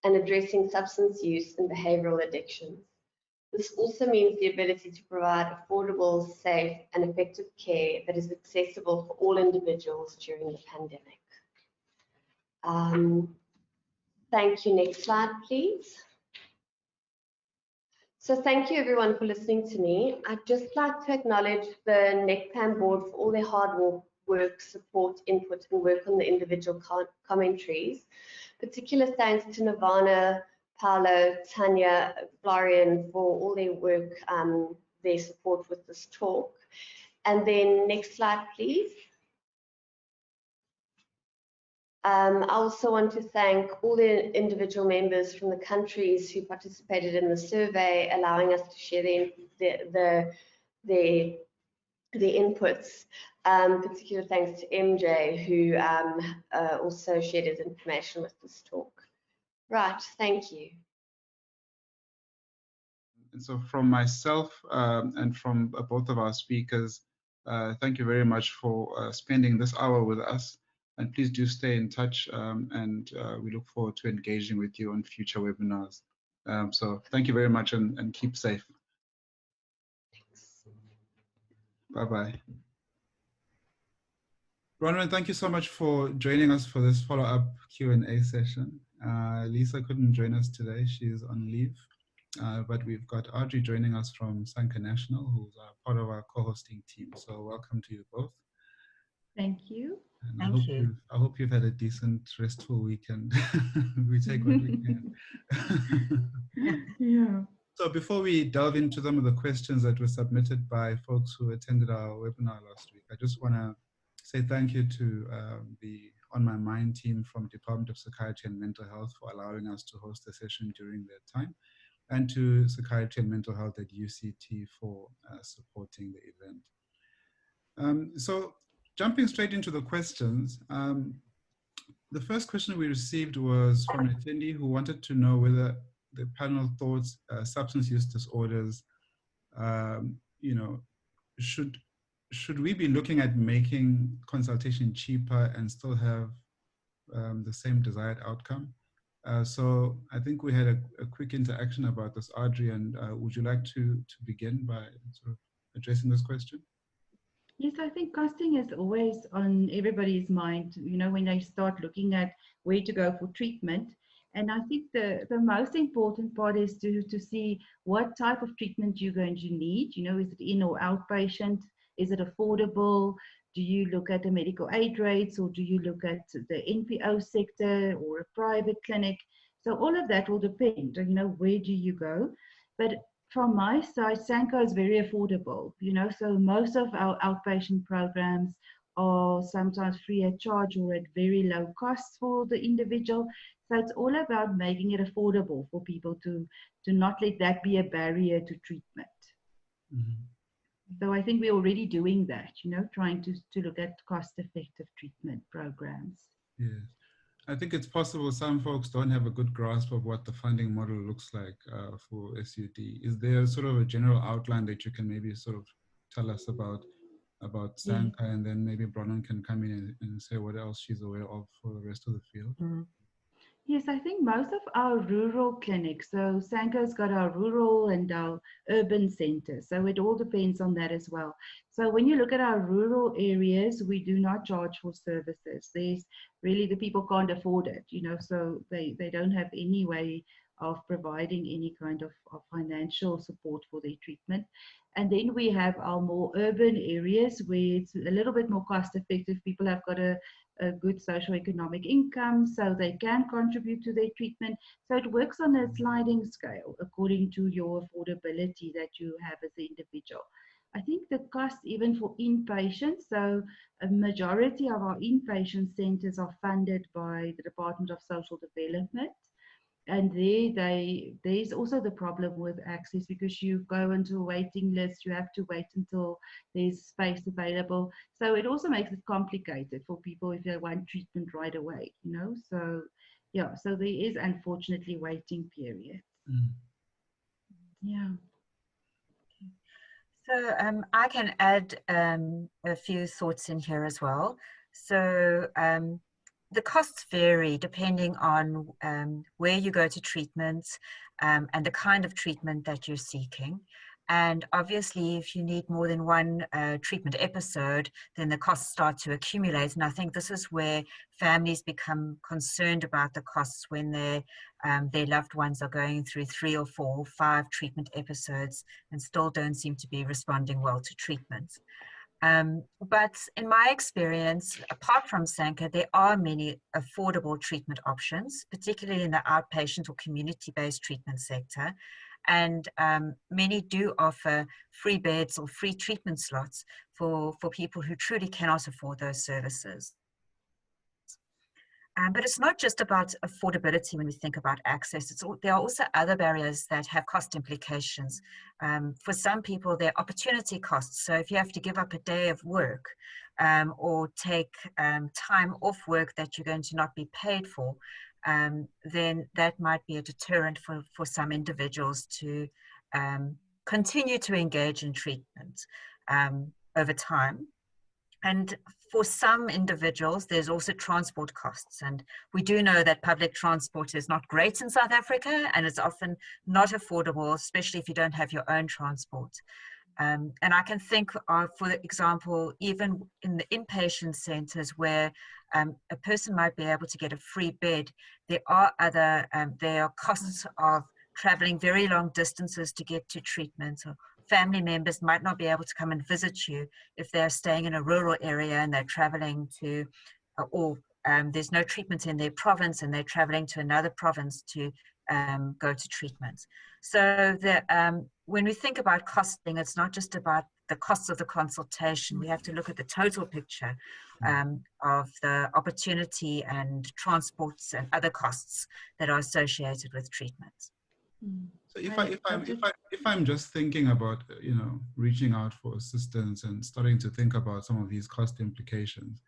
and addressing substance use and behavioral addictions. This also means the ability to provide affordable, safe, and effective care that is accessible for all individuals during the pandemic. Thank you. Next slide, please. So thank you everyone for listening to me. I'd just like to acknowledge the NECPAM board for all their hard work, support, input, and work on the individual commentaries. Particular thanks to Nirvana, Paolo, Tanya, Florian for all their work, their support with this talk. And then next slide, please. I also want to thank all the individual members from the countries who participated in the survey, allowing us to share their inputs. Particular thanks to MJ, who also shared his information with this talk. Right, thank you. And so from myself and from both of our speakers, thank you very much for spending this hour with us. And please do stay in touch, and we look forward to engaging with you on future webinars. So thank you very much, and keep safe. Thanks. Bye-bye. Bronwyn, thank you so much for joining us for this follow-up Q&A session. Lisa couldn't join us today. She's on leave. But we've got Audrey joining us from SANCA National, who's part of our co-hosting team. So welcome to you both. Thank you. And I Thank hope you've had a decent, restful weekend. We take what we can. Yeah. So So before we delve into some of the questions that were submitted by folks who attended our webinar last week, I just want to say thank you to the On My Mind team from Department of Psychiatry and Mental Health for allowing us to host the session during their time, and to Psychiatry and Mental Health at UCT for supporting the event. So jumping straight into the questions, the first question we received was from an attendee who wanted to know whether the panel thought substance use disorders, you know, should we be looking at making consultation cheaper and still have the same desired outcome? So I think we had a quick interaction about this, Audrey, and would you like to begin by sort of addressing this question? Yes, I think costing is always on everybody's mind, you know, when they start looking at where to go for treatment. And I think the most important part is to see what type of treatment you're going to need. You know, is it in or outpatient? Is it affordable? Do you look at the medical aid rates, or do you look at the NPO sector or a private clinic? So all of that will depend on, you know, where do you go? But from my side, SANCA is very affordable, you know, so most of our outpatient programs are sometimes free of charge or at very low costs for the individual. So it's all about making it affordable for people to not let that be a barrier to treatment. Mm-hmm. So I think we're already doing that, you know, trying to look at cost-effective treatment programs. Yes. I think it's possible some folks don't have a good grasp of what the funding model looks like for SUD. Is there sort of a general outline that you can maybe sort of tell us about SANCA, Yeah. and then maybe Bronwyn can come in and say what else she's aware of for the rest of the field? Mm. Yes, I think most of our rural clinics, so SANCA's got our rural and our urban centers, so it all depends on that as well. So when you look at our rural areas, we do not charge for services. There's really, the people can't afford it, you know, so they don't have any way of providing any kind of financial support for their treatment. And then we have our more urban areas where it's a little bit more cost effective. People have got a good socioeconomic income, so they can contribute to their treatment. So it works on a sliding scale according to your affordability that you have as an individual. I think the cost even for inpatients, so a majority of our inpatient centers are funded by the Department of Social Development. And there's also the problem with access, because you go into a waiting list, you have to wait until there's space available. So it also makes it complicated for people if they want treatment right away, you know. So yeah, so there is unfortunately waiting periods. Mm. Yeah. So I can add a few thoughts in here as well. So the costs vary depending on where you go to treatment and the kind of treatment that you're seeking. And obviously, if you need more than one treatment episode, then the costs start to accumulate. And I think this is where families become concerned about the costs when their loved ones are going through 3 or 4 or 5 treatment episodes and still don't seem to be responding well to treatment. But in my experience, apart from SANCA, there are many affordable treatment options, particularly in the outpatient or community-based treatment sector. And many do offer free beds or free treatment slots for people who truly cannot afford those services. But it's not just about affordability when we think about access. There are also other barriers that have cost implications. For some people, there are opportunity costs. So if you have to give up a day of work or take time off work that you're going to not be paid for, then that might be a deterrent for some individuals to continue to engage in treatment over time. And for some individuals, there's also transport costs. And we do know that public transport is not great in South Africa, and it's often not affordable, especially if you don't have your own transport. And I can think of, for example, even in the inpatient centers where a person might be able to get a free bed, there are costs of traveling very long distances to get to treatment. Or family members might not be able to come and visit you if they're staying in a rural area and they're traveling to, or there's no treatment in their province and they're traveling to another province to go to treatment. So when we think about costing, it's not just about the costs of the consultation. We have to look at the total picture of the opportunity and transports and other costs that are associated with treatment. So if I'm just thinking about reaching out for assistance and starting to think about some of these cost implications,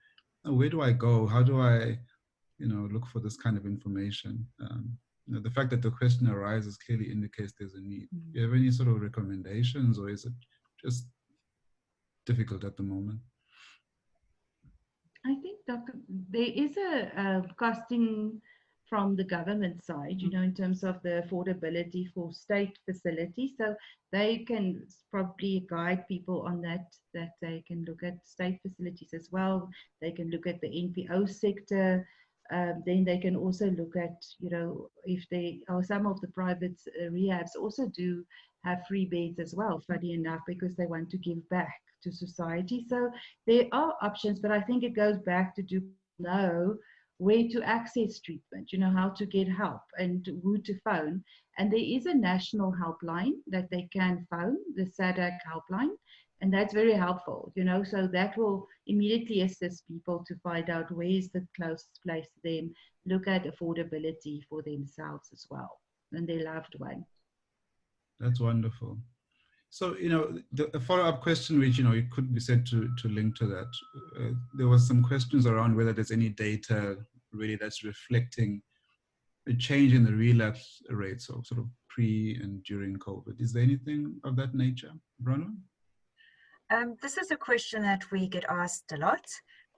where do I go? How do I look for this kind of information? The fact that the question arises clearly indicates there's a need. Do you have any sort of recommendations, or is it just difficult at the moment? I think, Doctor, there is a costing from the government side, in terms of the affordability for state facilities. So they can probably guide people on that they can look at state facilities as well. They can look at the NPO sector. Then they can also look at, if they are some of the private rehabs also do have free beds as well, funny enough, because they want to give back to society. So there are options, but I think it goes back to know where to access treatment, how to get help and who to phone. And there is a national helpline that they can phone, the SADC helpline, and that's very helpful, so that will immediately assist people to find out where is the closest place to them, look at affordability for themselves as well and their loved one. That's wonderful. So, the follow-up question, which, it could be said to link to that, there was some questions around whether there's any data really that's reflecting a change in the relapse rates of sort of pre and during COVID. Is there anything of that nature, Bronwyn? This is a question that we get asked a lot.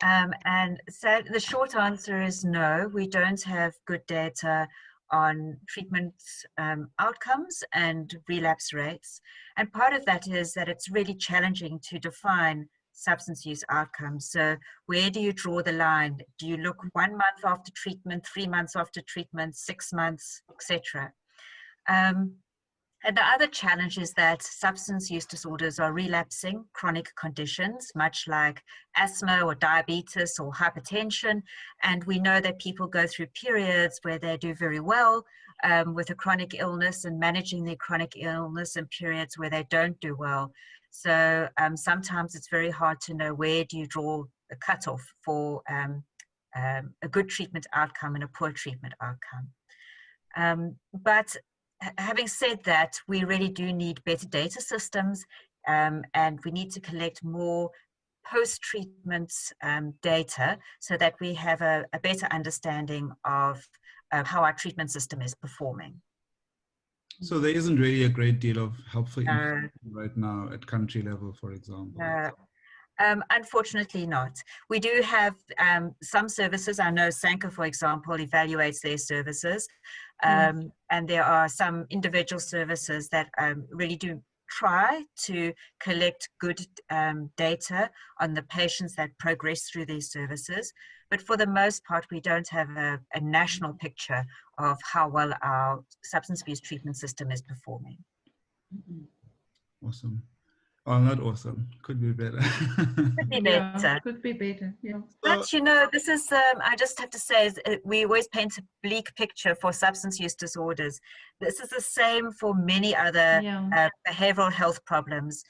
And so the short answer is no, we don't have good data on treatment outcomes and relapse rates. And part of that is that it's really challenging to define substance use outcomes. So where do you draw the line? Do you look 1 month after treatment, 3 months after treatment, 6 months, etc.? And the other challenge is that substance use disorders are relapsing chronic conditions, much like asthma or diabetes or hypertension. And we know that people go through periods where they do very well with a chronic illness and managing their chronic illness, and periods where they don't do well. So sometimes it's very hard to know where do you draw the cutoff for a good treatment outcome and a poor treatment outcome. But having said that, we really do need better data systems, and we need to collect more post-treatment data so that we have a better understanding of how our treatment system is performing. So there isn't really a great deal of helpful information right now at country level, for example. Unfortunately not. We do have some services. I know SANCA, for example, evaluates their services. And there are some individual services that really do try to collect good data on the patients that progress through these services. But for the most part, we don't have a national picture of how well our substance abuse treatment system is performing. Awesome. Oh, not awesome. Could be better. Could be better. Yeah, could be better. Yeah. But this is, I just have to say, we always paint a bleak picture for substance use disorders. This is the same for many other behavioral health problems,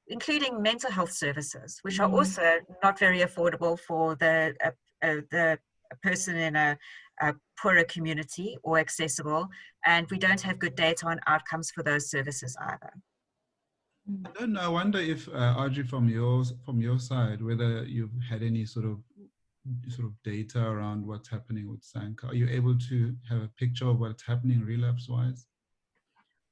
including mental health services, which are also not very affordable for the person in a poorer community or accessible. And we don't have good data on outcomes for those services either. I don't know. I wonder if Audrey, from your side, whether you've had any sort of data around what's happening with SANCA. Are you able to have a picture of what's happening relapse-wise?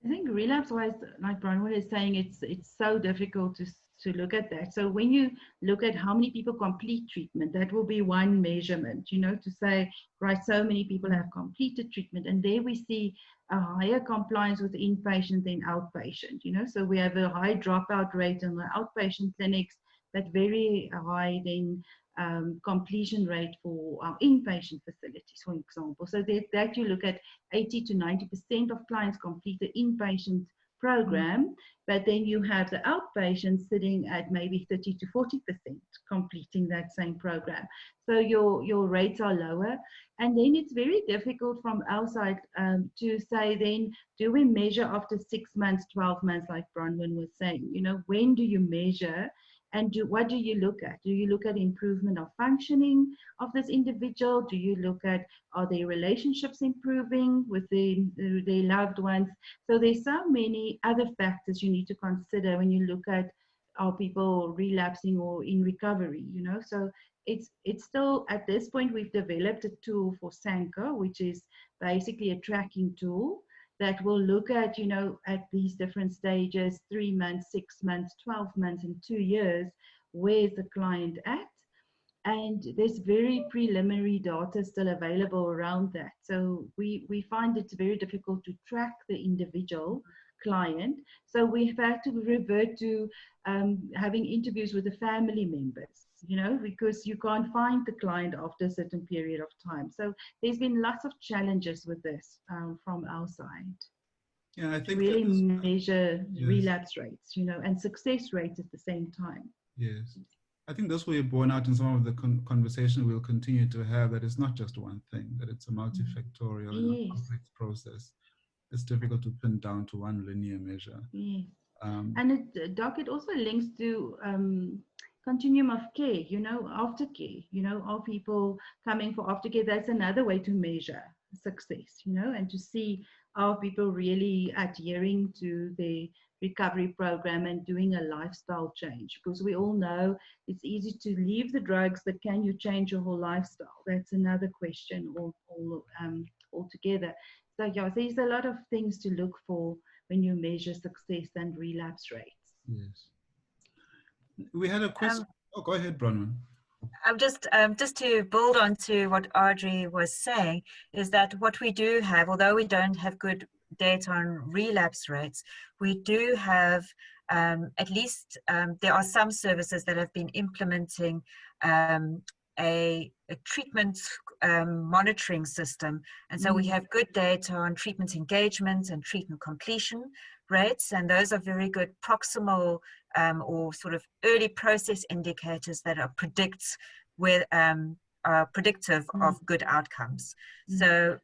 I think relapse-wise, like Bronwyn is saying, it's so difficult to look at that. So when you look at how many people complete treatment, that will be one measurement, to say, right, so many people have completed treatment, and there we see a higher compliance with inpatient than outpatient, so we have a high dropout rate in the outpatient clinics, but very high then completion rate for our inpatient facilities, for example. So that you look at 80 to 90% of clients complete the inpatient program, but then you have the outpatients sitting at maybe 30 to 40% completing that same program. So your rates are lower. And then it's very difficult from our side to say then, do we measure after 6 months, 12 months, like Bronwyn was saying? You know, when do you measure? And what do you look at? Do you look at improvement of functioning of this individual? Do you look at, are their relationships improving with their loved ones? So there's so many other factors you need to consider when you look at, are people relapsing or in recovery, you know? So it's still, at this point, we've developed a tool for SANCA, which is basically a tracking tool that will look at, you know, at these different stages, 3 months, 6 months, 12 months, and 2 years, where's the client at? And there's very preliminary data still available around that. So we find it's very difficult to track the individual client. So we've had to revert to having interviews with the family members, you know, because you can't find the client after a certain period of time. So there's been lots of challenges with this from our side. Yeah, I think really that measure yes. relapse rates, you know, and success rates at the same time. Yes. I think this will be borne out in some of the conversation we'll continue to have, that it's not just one thing, that it's a multifactorial and complex process. It's difficult to pin down to one linear measure. Yes. And Doc, it also links to continuum of care, you know, aftercare, you know, are people coming for aftercare? That's another way to measure success, you know, and to see are people really adhering to the recovery program and doing a lifestyle change, because we all know it's easy to leave the drugs, but can you change your whole lifestyle? That's another question altogether. So yeah, there's a lot of things to look for when you measure success and relapse rates. Yes. We had a question. Oh, go ahead, Bronwyn. I'm just to build on to what Audrey was saying, is that what we do have, although we don't have good data on relapse rates, we do have at least there are some services that have been implementing a treatment monitoring system, and so we have good data on treatment engagement and treatment completion rates, and those are very good proximal or sort of early process indicators that are predictive of good outcomes. So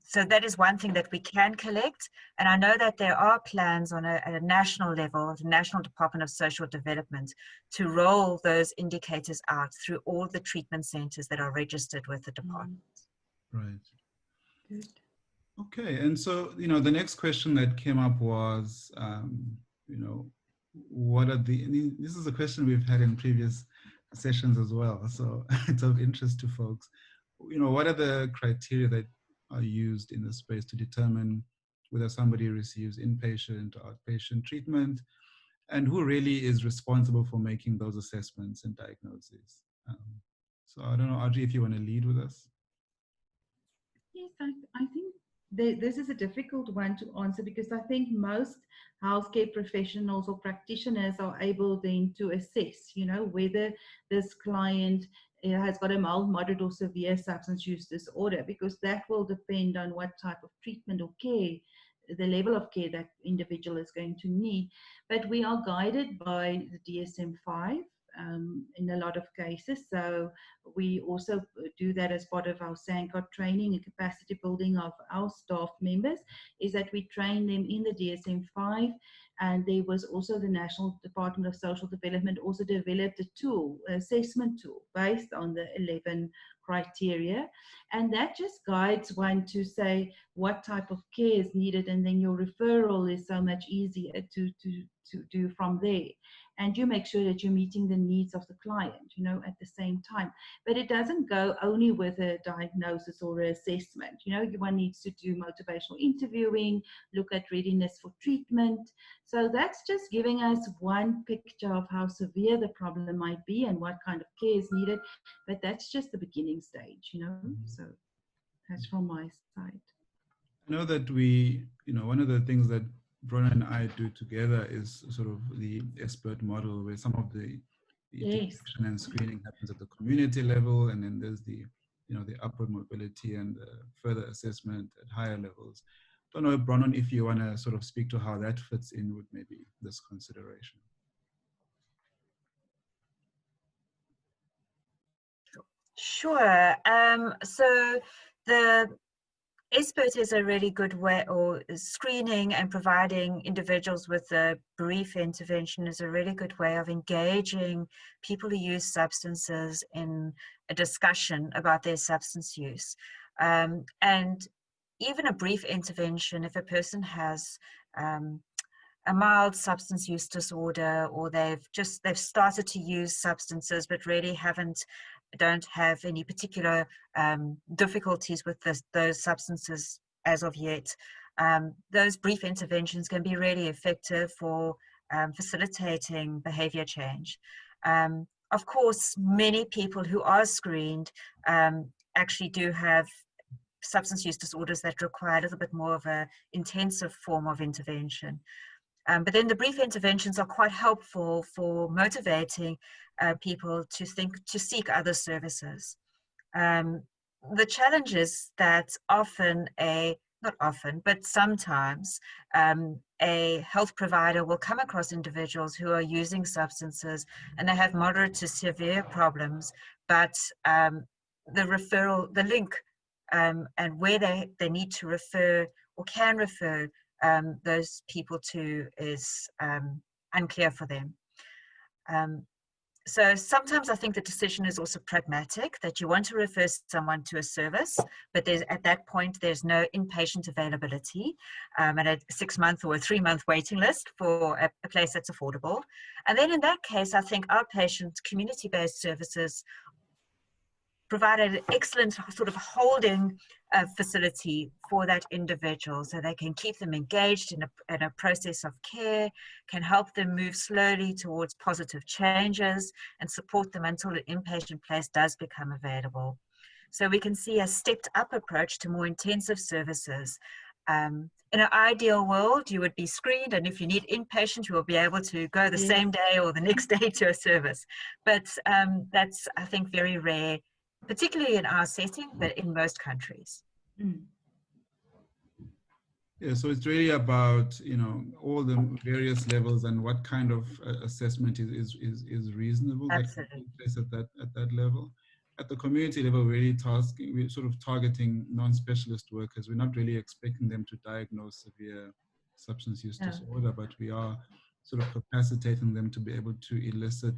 so that is one thing that we can collect, and I know that there are plans on at a national level, the National Department of Social Development, to roll those indicators out through all the treatment centers that are registered with the department. Right. Good. Okay, and so, you know, the next question that came up was, you know, what are the, this is a question we've had in previous sessions as well, so it's of interest to folks. You know, what are the criteria that are used in the space to determine whether somebody receives inpatient or outpatient treatment, and who really is responsible for making those assessments and diagnoses? So I don't know, Audrey, if you want to lead with us. Yes, I think this is a difficult one to answer, because I think most healthcare professionals or practitioners are able then to assess, you know, whether this client has got a mild, moderate or severe substance use disorder, because that will depend on what type of treatment or care, the level of care that individual is going to need. But we are guided by the DSM-5 in a lot of cases. So we also do that as part of our SANCA training and capacity building of our staff members, is that we train them in the DSM-5. And there was also the National Department of Social Development also developed a tool, an assessment tool, based on the 11 criteria. And that just guides one to say what type of care is needed, and then your referral is so much easier to do from there. And you make sure that you're meeting the needs of the client, you know, at the same time. But it doesn't go only with a diagnosis or an assessment. You know, one needs to do motivational interviewing, look at readiness for treatment. So that's just giving us one picture of how severe the problem might be and what kind of care is needed. But that's just the beginning stage, you know. So that's from my side. I know that we, you know, one of the things that Bronwyn and I do together is sort of the expert model, where some of the detection and screening happens at the community level, and then there's the, you know, the upward mobility and the further assessment at higher levels. don't know, Bronwyn, if you want to sort of speak to how that fits in with maybe this consideration. Sure. So the ISSUP is a really good way, or screening and providing individuals with a brief intervention is a really good way of engaging people who use substances in a discussion about their substance use. And even a brief intervention, if a person has a mild substance use disorder, or they've started to use substances but really don't have any particular difficulties with those substances as of yet, those brief interventions can be really effective for facilitating behavior change. Of course, many people who are screened actually do have substance use disorders that require a little bit more of an intensive form of intervention. But then the brief interventions are quite helpful for motivating people to seek other services. The challenge is that not often, but sometimes a health provider will come across individuals who are using substances and they have moderate to severe problems, but the link and where they need to refer or can refer those people to is unclear for them. So sometimes I think the decision is also pragmatic, that you want to refer someone to a service, but at that point there's no inpatient availability and a 6-month or a 3-month waiting list for a place that's affordable. And then in that case, I think outpatient community-based services provide an excellent sort of holding facility for that individual, so they can keep them engaged in a process of care, can help them move slowly towards positive changes, and support them until an inpatient place does become available. So we can see a stepped up approach to more intensive services. In an ideal world, you would be screened, and if you need inpatient, you will be able to go the same day or the next day to a service. But that's, I think, very rare, particularly in our setting, but in most countries. Yeah, so it's really about, all the various levels and what kind of assessment is reasonable. Absolutely. That can take place at that level. At the community level, we're sort of targeting non-specialist workers. We're not really expecting them to diagnose severe substance use disorder, but we are sort of capacitating them to be able to elicit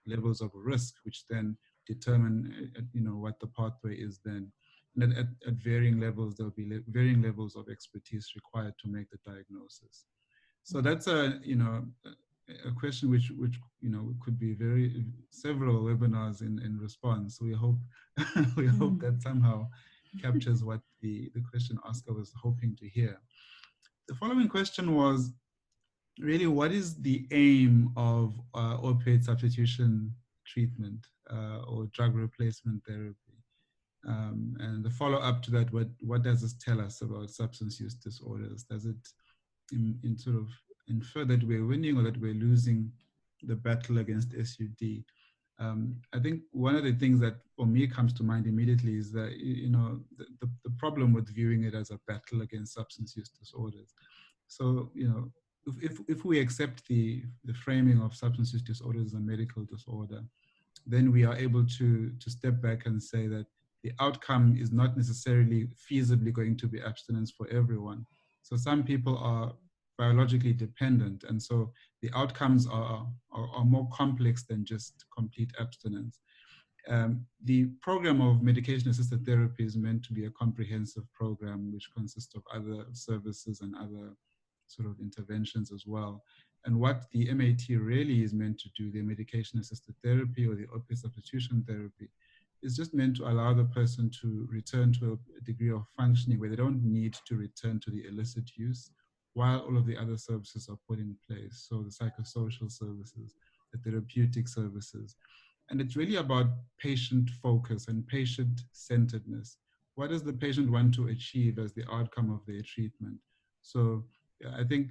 levels of risk, which then determine, what the pathway is then. And at varying levels, there'll be varying levels of expertise required to make the diagnosis. So that's a question which could be several webinars in response. So we hope hope that somehow captures what the question asker was hoping to hear. The following question was really, what is the aim of opioid substitution treatment or drug replacement therapy? And the follow-up to that, what does this tell us about substance use disorders? Does it sort of infer that we're winning or that we're losing the battle against SUD? I think one of the things that for me comes to mind immediately is that, the problem with viewing it as a battle against substance use disorders. So, if we accept the framing of substance use disorders as a medical disorder, then we are able to step back and say that the outcome is not necessarily feasibly going to be abstinence for everyone. So some people are biologically dependent, and so the outcomes are more complex than just complete abstinence. The program of medication-assisted therapy is meant to be a comprehensive program which consists of other services and other sort of interventions as well. And what the MAT really is meant to do, the medication-assisted therapy or the opioid substitution therapy, is just meant to allow the person to return to a degree of functioning where they don't need to return to the illicit use while all of the other services are put in place. So the psychosocial services, the therapeutic services. And it's really about patient focus and patient centeredness. What does the patient want to achieve as the outcome of their treatment? So I think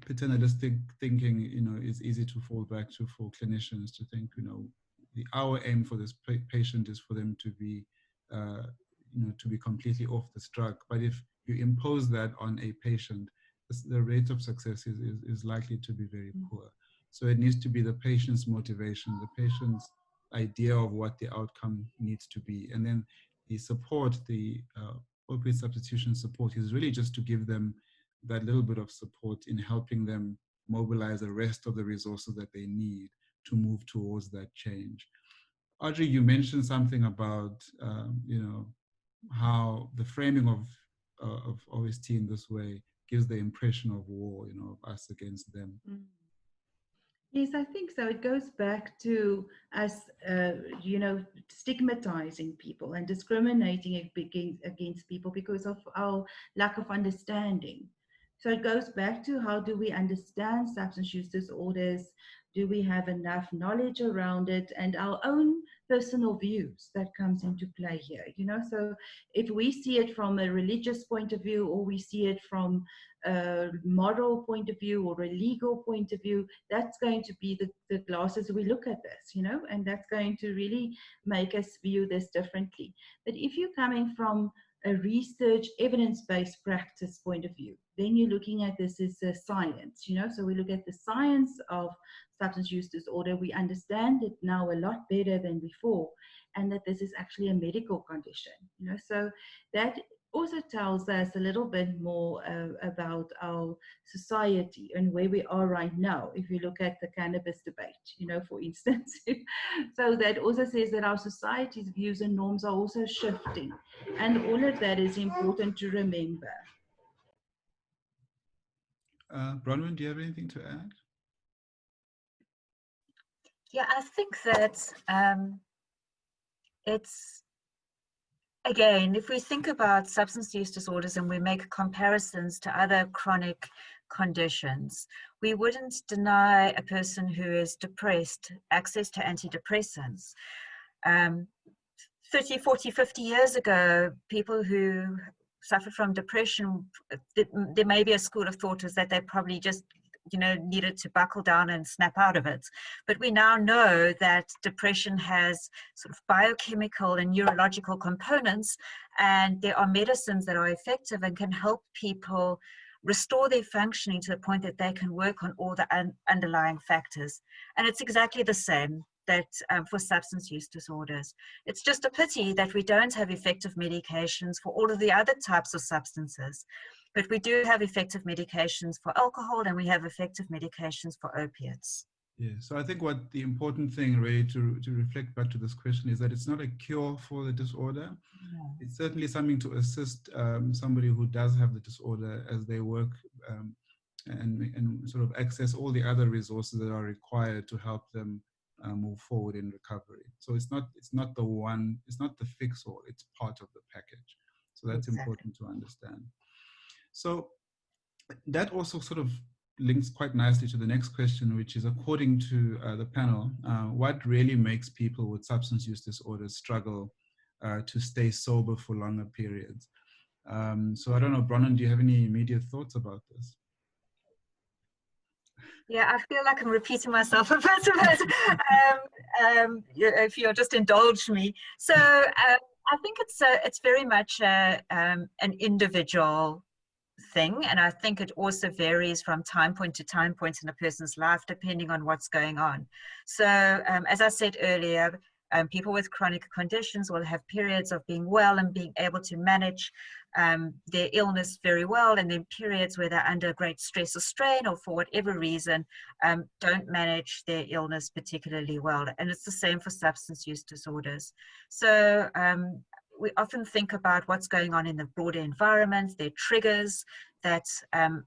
paternalistic thinking, is easy to fall back to for clinicians to think, our aim for this patient is for them to be, to be completely off this drug. But if you impose that on a patient, the rate of success is likely to be very poor. So it needs to be the patient's motivation, the patient's idea of what the outcome needs to be. And then the support, the opiate substitution support, is really just to give them that little bit of support in helping them mobilize the rest of the resources that they need to move towards that change. Audrey, you mentioned something about, you know, how the framing of OST in this way gives the impression of war, you know, of us against them. Yes, I think so. It goes back to us, you know, stigmatizing people and discriminating against people because of our lack of understanding. So it goes back to, how do we understand substance use disorders? Do we have enough knowledge around it, and our own personal views that comes into play here, you know? So if we see it from a religious point of view, or we see it from a moral point of view or a legal point of view, that's going to be the glasses we look at this, you know, and that's going to really make us view this differently. But if you're coming from a research evidence-based practice point of view, then you're looking at this as a science, you know, so we look at the science of substance use disorder. We understand it now a lot better than before, and that this is actually a medical condition, you know, so that also tells us a little bit more about our society and where we are right now. If you look at the cannabis debate, you know, for instance, so that also says that our society's views and norms are also shifting, and all of that is important to remember. Bronwyn, do you have anything to add? Yeah, I think that it's, again, if we think about substance use disorders and we make comparisons to other chronic conditions, we wouldn't deny a person who is depressed access to antidepressants. 30, 40, 50 years ago, people who suffered from depression, there may be a school of thought is that they probably just, you know, needed to buckle down and snap out of it. But we now know that depression has sort of biochemical and neurological components, and there are medicines that are effective and can help people restore their functioning to the point that they can work on all the underlying factors. And it's exactly the same that for substance use disorders. It's just a pity that we don't have effective medications for all of the other types of substances. But we do have effective medications for alcohol, and we have effective medications for opiates. Yeah, so I think what the important thing, Ray, to reflect back to this question is that it's not a cure for the disorder. Yeah. It's certainly something to assist somebody who does have the disorder as they work and sort of access all the other resources that are required to help them move forward in recovery. So it's not the fix-all, it's part of the package. So that's important to understand. So that also sort of links quite nicely to the next question, which is, according to the panel, what really makes people with substance use disorders struggle to stay sober for longer periods? So I don't know, Bronwyn, do you have any immediate thoughts about this? Yeah, I feel like I'm repeating myself a bit, if you'll just indulge me. So I think it's very much an individual thing, and I think it also varies from time point to time point in a person's life, depending on what's going on. So as I said earlier, people with chronic conditions will have periods of being well and being able to manage their illness very well, and then periods where they're under great stress or strain, or for whatever reason don't manage their illness particularly well. And it's the same for substance use disorders. So we often think about what's going on in the broader environment, their triggers that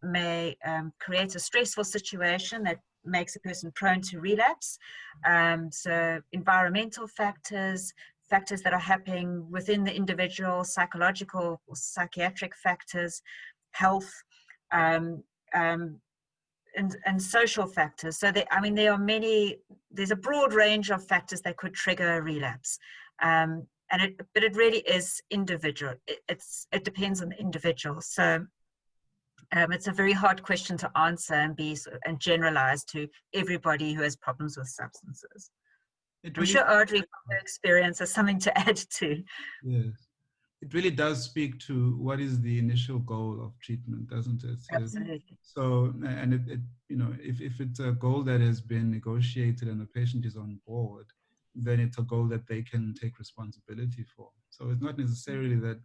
may create a stressful situation that makes a person prone to relapse. So environmental factors, factors that are happening within the individual, psychological or psychiatric factors, health, and social factors. So there are many, there's a broad range of factors that could trigger a relapse. But it really is individual. It depends on the individual. So it's a very hard question to answer and generalize to everybody who has problems with substances. I'm sure Audrey, from her experience, has something to add to. Yes. it really does speak to what is the initial goal of treatment, doesn't it? Absolutely. So, and it you know, if it's a goal that has been negotiated and the patient is on board, then it's a goal that they can take responsibility for. So it's not necessarily that,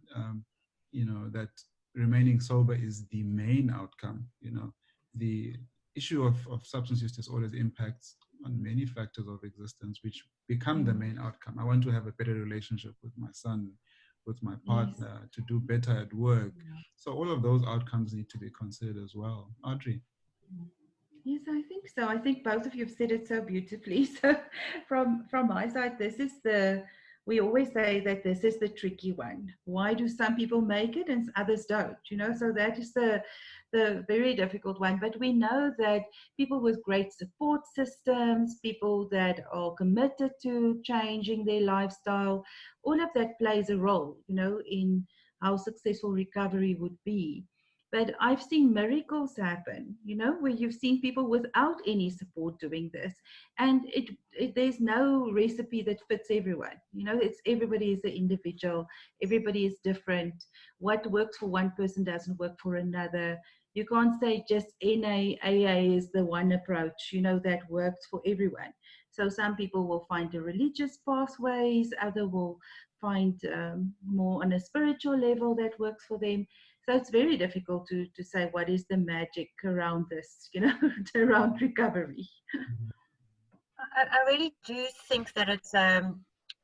you know, that remaining sober is the main outcome. You know, the issue of substance use disorders impacts on many factors of existence, which become the main outcome. I want to have a better relationship with my son, with my partner, to do better at work. So all of those outcomes need to be considered as well. Audrey. Yes, I think so. I think both of you have said it so beautifully. So from my side, we always say that this is the tricky one. Why do some people make it and others don't? You know, so that is the very difficult one. But we know that people with great support systems, people that are committed to changing their lifestyle, all of that plays a role, you know, in how successful recovery would be. But I've seen miracles happen, you know, where you've seen people without any support doing this. And there's no recipe that fits everyone. You know, everybody is an individual. Everybody is different. What works for one person doesn't work for another. You can't say just NAAA is the one approach, you know, that works for everyone. So some people will find the religious pathways, others will find more on a spiritual level that works for them. So it's very difficult to say what is the magic around this, you know, around recovery. I really do think that it's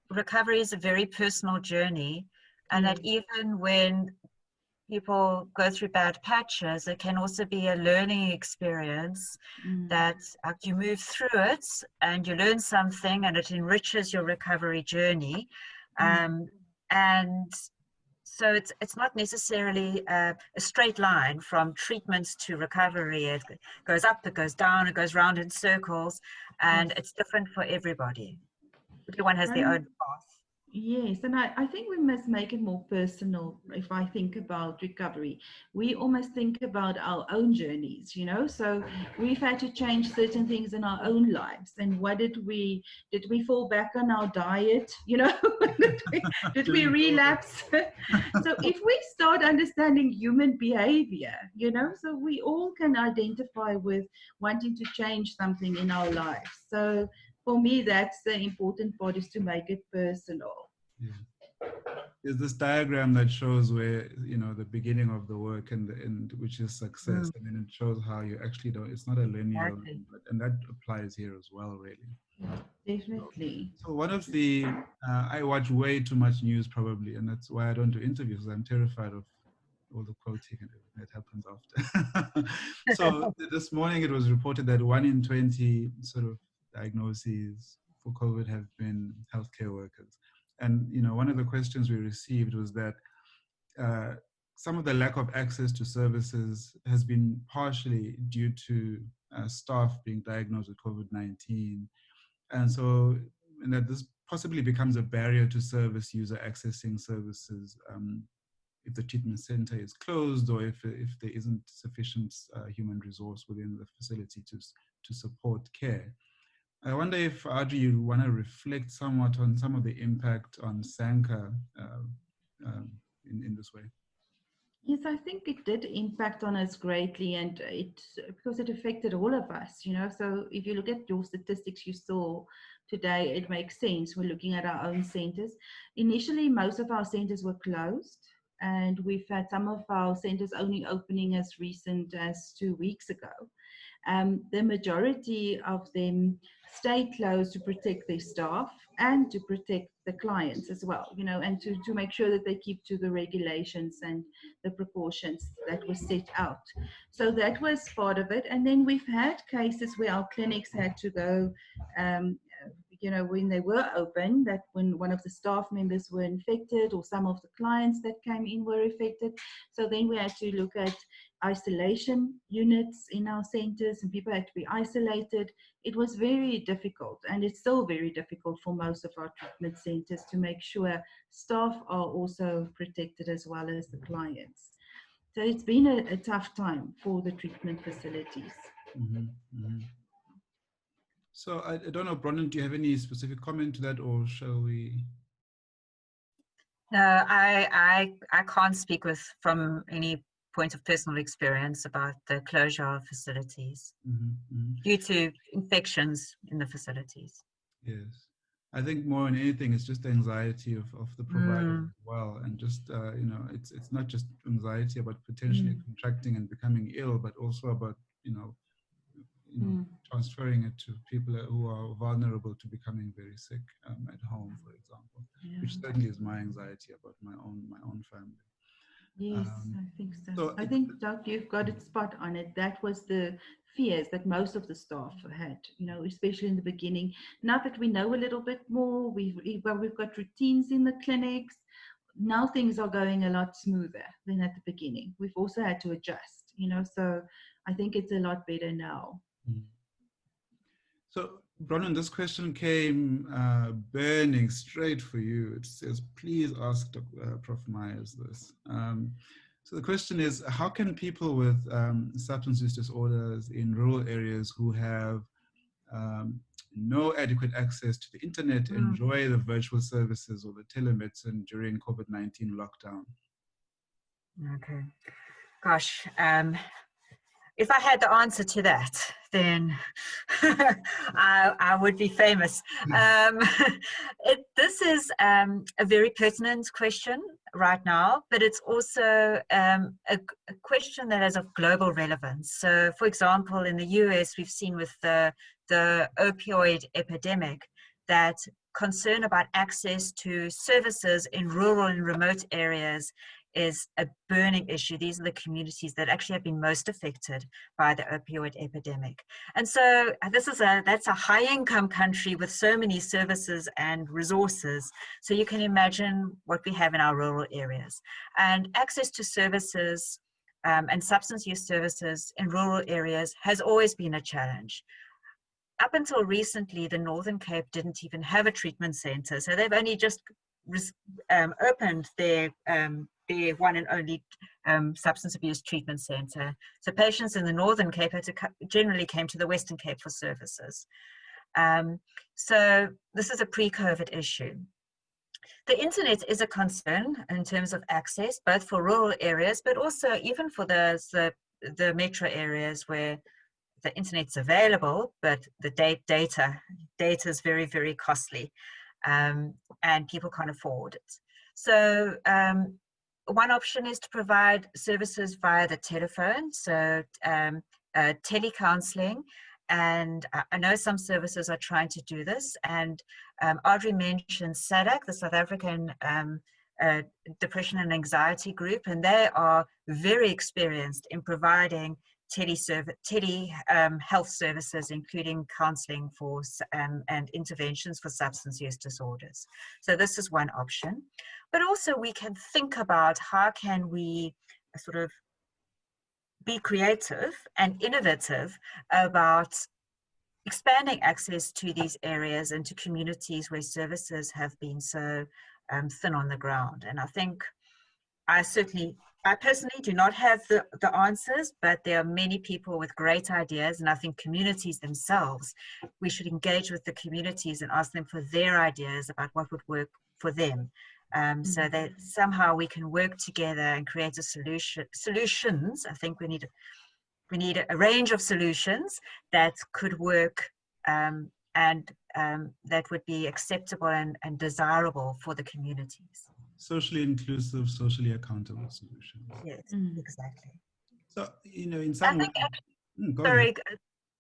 recovery is a very personal journey, and that even when people go through bad patches, it can also be a learning experience that you move through it and you learn something and it enriches your recovery journey. And so it's not necessarily a straight line from treatment to recovery. It goes up, it goes down, it goes round in circles, and it's different for everybody. Everyone has their own path. Yes, and I think we must make it more personal. If I think about recovery, we almost think about our own journeys, you know, so we've had to change certain things in our own lives. And what did we fall back on our diet, you know? did we relapse? So if we start understanding human behavior, you know, so we all can identify with wanting to change something in our lives. So for me, that's the important part, is to make it personal. Yeah. There's this diagram that shows where, you know, the beginning of the work and the end, which is success. And then it shows how you actually don't, it's not a linear, and that applies here as well, really. Definitely. So one of the, I watch way too much news probably, and that's why I don't do interviews. I'm terrified of all the quoting and everything that happens after. So this morning it was reported that 1 in 20 sort of diagnoses for COVID have been healthcare workers. And, you know, one of the questions we received was that some of the lack of access to services has been partially due to staff being diagnosed with COVID-19. And so, and that this possibly becomes a barrier to service user accessing services if the treatment center is closed, or if there isn't sufficient human resource within the facility to support care. I wonder if, Audrey, you want to reflect somewhat on some of the impact on SANCA in this way. Yes, I think it did impact on us greatly, and because it affected all of us, you know. So if you look at your statistics you saw today, it makes sense. We're looking at our own centers. Initially, most of our centers were closed, and we've had some of our centers only opening as recent as 2 weeks ago. The majority of them stay closed to protect their staff and to protect the clients as well, you know, and to make sure that they keep to the regulations and the precautions that were set out. So that was part of it. And then we've had cases where our clinics had to go, you know, when they were open, that when one of the staff members were infected or some of the clients that came in were affected. So then we had to look at isolation units in our centers, and people had to be isolated. It was very difficult, and it's still very difficult for most of our treatment centers to make sure staff are also protected as well as the clients. So it's been a tough time for the treatment facilities. So I don't know, Bronwyn, do you have any specific comment to that, or shall we? No, I can't speak from any point of personal experience about the closure of facilities due to infections in the facilities. Yes. I think more than anything, it's just the anxiety of the provider as well. And just, it's not just anxiety about potentially contracting and becoming ill, but also about, transferring it to people who are vulnerable to becoming very sick at home, for example, which certainly is my anxiety about my own family. Yes, I think so. So I think, Doc, you've got it spot on it. That was the fears that most of the staff had, especially in the beginning. Now that we know a little bit more, we've got routines in the clinics. Now things are going a lot smoother than at the beginning. We've also had to adjust, so I think it's a lot better now. So, Bronwyn, this question came burning straight for you. It says, please ask Prof Myers this. So the question is, how can people with substance use disorders in rural areas who have no adequate access to the internet enjoy the virtual services or the telemedicine during COVID-19 lockdown? Okay. Gosh, if I had the answer to that, then I would be famous. This is a very pertinent question right now, but it's also a question that is of global relevance. So, for example, in the US, we've seen with the opioid epidemic that concern about access to services in rural and remote areas is a burning issue. These are the communities that actually have been most affected by the opioid epidemic. And so that's a high-income country with so many services and resources. So you can imagine what we have in our rural areas. And access to services and substance use services in rural areas has always been a challenge. Up until recently, the Northern Cape didn't even have a treatment center. So they've only just opened their one and only substance abuse treatment center. So patients in the Northern Cape generally came to the Western Cape for services. So this is a pre-COVID issue. The internet is a concern in terms of access, both for rural areas, but also even for the metro areas where the internet's available, but the data is very, very costly, and people can't afford it. So one option is to provide services via the telephone, so telecounseling, and I know some services are trying to do this, and Audrey mentioned SADC, the South African Depression and Anxiety Group, and they are very experienced in providing health services, including counseling for and interventions for substance use disorders. So this is one option. But also we can think about how can we sort of be creative and innovative about expanding access to these areas and to communities where services have been so thin on the ground. And I think I personally do not have the answers, but there are many people with great ideas, and I think communities themselves, we should engage with the communities and ask them for their ideas about what would work for them, so that somehow we can work together and create a solutions. I think we need a range of solutions that could work and that would be acceptable and desirable for the communities. Socially inclusive, socially accountable solutions. Yes, exactly. So, in some way,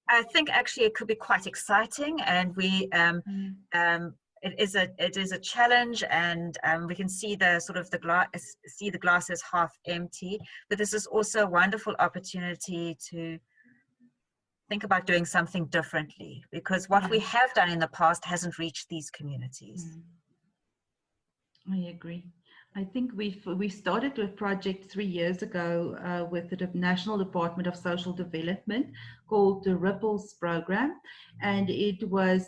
I think actually it could be quite exciting, and it is a challenge, and we can see the glass as half empty. But this is also a wonderful opportunity to think about doing something differently, because what we have done in the past hasn't reached these communities. I agree. I think we started a project 3 years ago with the National Department of Social Development called the Ripples program, and it was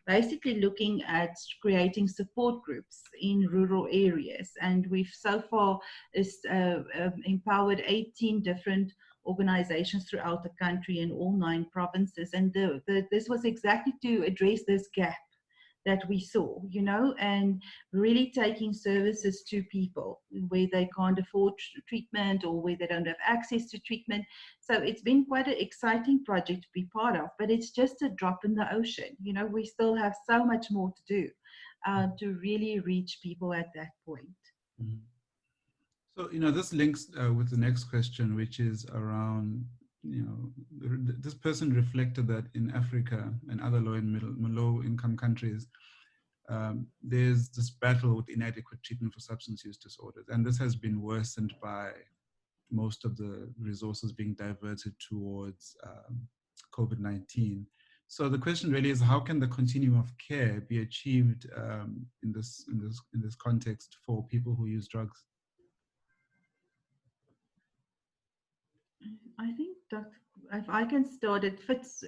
basically looking at creating support groups in rural areas. And we've so far empowered 18 different organizations throughout the country in all 9 provinces, and this was exactly to address this gap that we saw, you know, and really taking services to people where they can't afford treatment or where they don't have access to treatment. So it's been quite an exciting project to be part of, but it's just a drop in the ocean. You know, we still have so much more to do to really reach people at that point. Mm-hmm. So, you know, this links with the next question, which is around, you know, this person reflected that in Africa and other low income countries, there's this battle with inadequate treatment for substance use disorders. And this has been worsened by most of the resources being diverted towards COVID-19. So the question really is, how can the continuum of care be achieved in this context for people who use drugs? I think, Dr. if I can start, it fits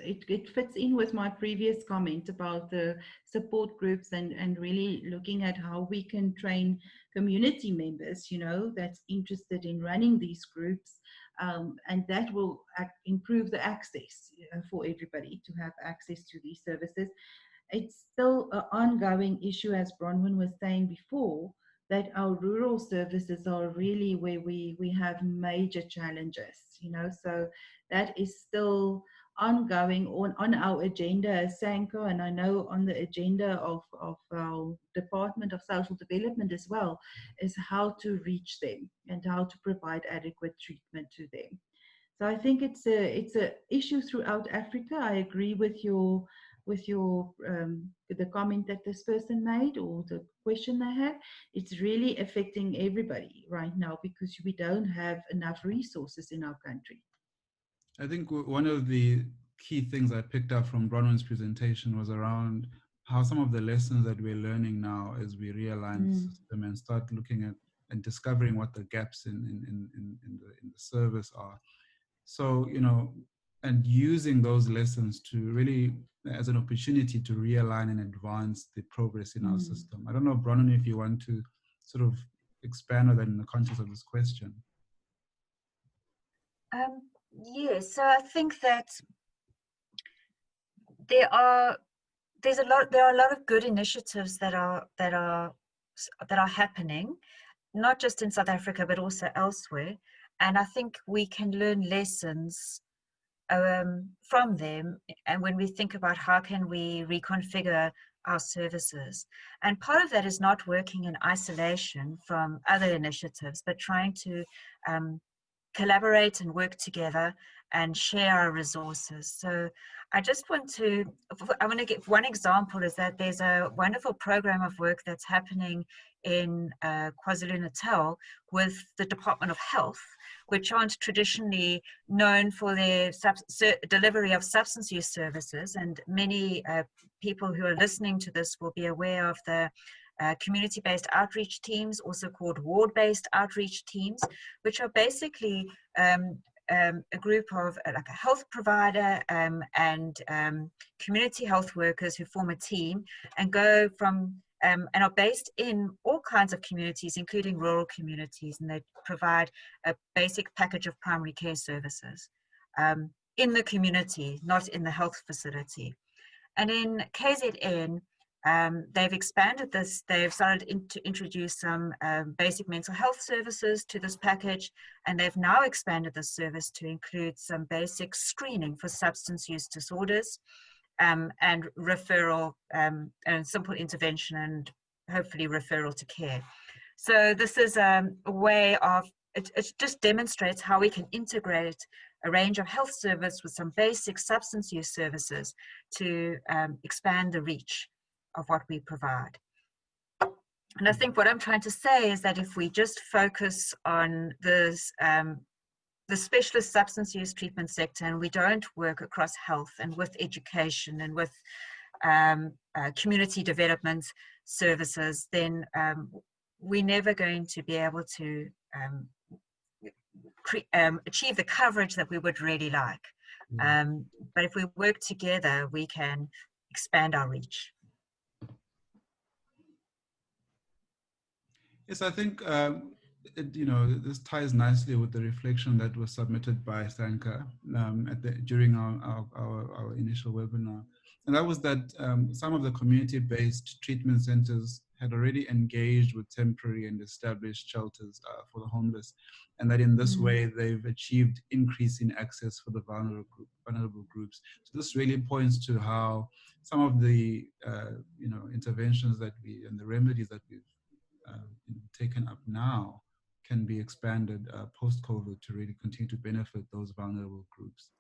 in with my previous comment about the support groups and really looking at how we can train community members, you know, that's interested in running these groups, and that will improve the access for everybody to have access to these services. It's still an ongoing issue, as Bronwyn was saying before, that our rural services are really where we have major challenges, you know, so that is still ongoing on our agenda as SANCA, and I know on the agenda of our Department of Social Development as well, is how to reach them and how to provide adequate treatment to them. So I think it's a issue throughout Africa. I agree with your the comment that this person made or the question they had. It's really affecting everybody right now because we don't have enough resources in our country. I think one of the key things I picked up from Bronwyn's presentation was around how some of the lessons that we're learning now as we realign the system and start looking at and discovering what the gaps in the service are. So, you know, and using those lessons to really as an opportunity to realign and advance the progress in our system. I don't know, Bronwyn, if you want to sort of expand on that in the context of this question. Yes, so I think that there are a lot of good initiatives that are happening, not just in South Africa but also elsewhere, and I think we can learn lessons from them, and when we think about how can we reconfigure our services. And part of that is not working in isolation from other initiatives, but trying to collaborate and work together and share our resources. So I want to give one example, is that there's a wonderful program of work that's happening in KwaZulu-Natal with the Department of Health, which aren't traditionally known for their delivery of substance use services. And many people who are listening to this will be aware of the community-based outreach teams, also called ward-based outreach teams, which are basically a group of like a health provider and community health workers who form a team and go from and are based in all kinds of communities, including rural communities, and they provide a basic package of primary care services in the community, not in the health facility. And in KZN, they've expanded this. They've started to introduce some basic mental health services to this package, and they've now expanded this service to include some basic screening for substance use disorders, and referral and simple intervention, and hopefully referral to care. So this is a way of, it just demonstrates how we can integrate a range of health service with some basic substance use services to expand the reach of what we provide. And I think what I'm trying to say is that if we just focus on this, the specialist substance use treatment sector, and we don't work across health and with education and with community development services, then we're never going to be able to achieve the coverage that we would really like. But if we work together, we can expand our reach. Yes, I think you know, this ties nicely with the reflection that was submitted by SANCA during our initial webinar. And that was that some of the community-based treatment centers had already engaged with temporary and established shelters for the homeless, and that in this way they've achieved increasing access for the vulnerable groups. So this really points to how some of the interventions that and the remedies that we've taken up now can be expanded post-COVID to really continue to benefit those vulnerable groups.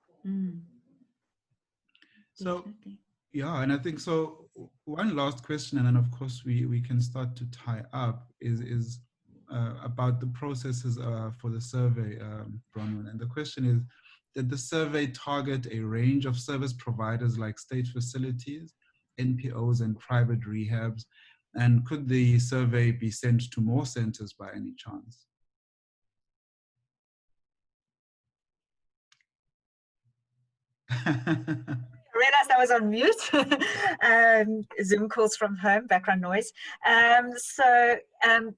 So, Definitely. yeah, and I think so. One last question, and then of course we can start to tie up, is about the processes for the survey, Bronwyn. And the question is, did the survey target a range of service providers like state facilities, NPOs, and private rehabs? And could the survey be sent to more centers by any chance? I realized I was on mute. Zoom calls from home, background noise.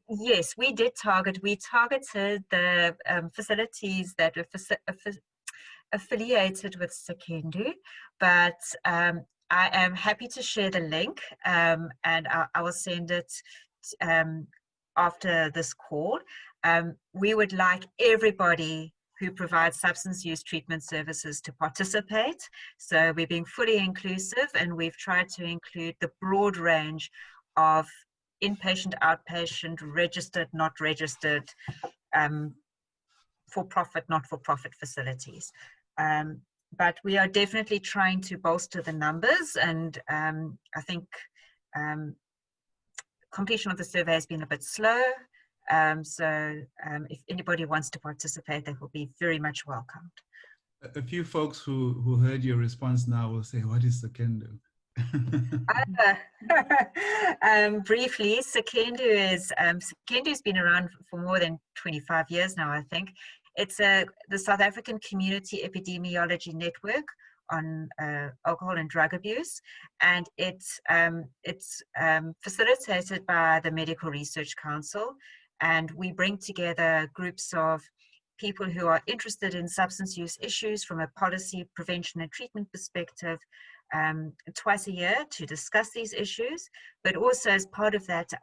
Yes, we did target. We targeted the facilities that were affiliated with Sekendu, but I am happy to share the link, and I will send it after this call. We would like everybody who provides substance use treatment services to participate. So we're being fully inclusive, and we've tried to include the broad range of inpatient, outpatient, registered, not registered, for-profit, not-for-profit facilities. But we are definitely trying to bolster the numbers, and I think completion of the survey has been a bit slow. If anybody wants to participate, they will be very much welcomed. A few folks who heard your response now will say, what is Sekendu? Briefly, Sekendu's been around for more than 25 years now, I think. It's the South African Community Epidemiology Network on alcohol and drug abuse, and it's facilitated by the Medical Research Council, and we bring together groups of people who are interested in substance use issues from a policy, prevention and treatment perspective twice a year to discuss these issues. But also as part of that,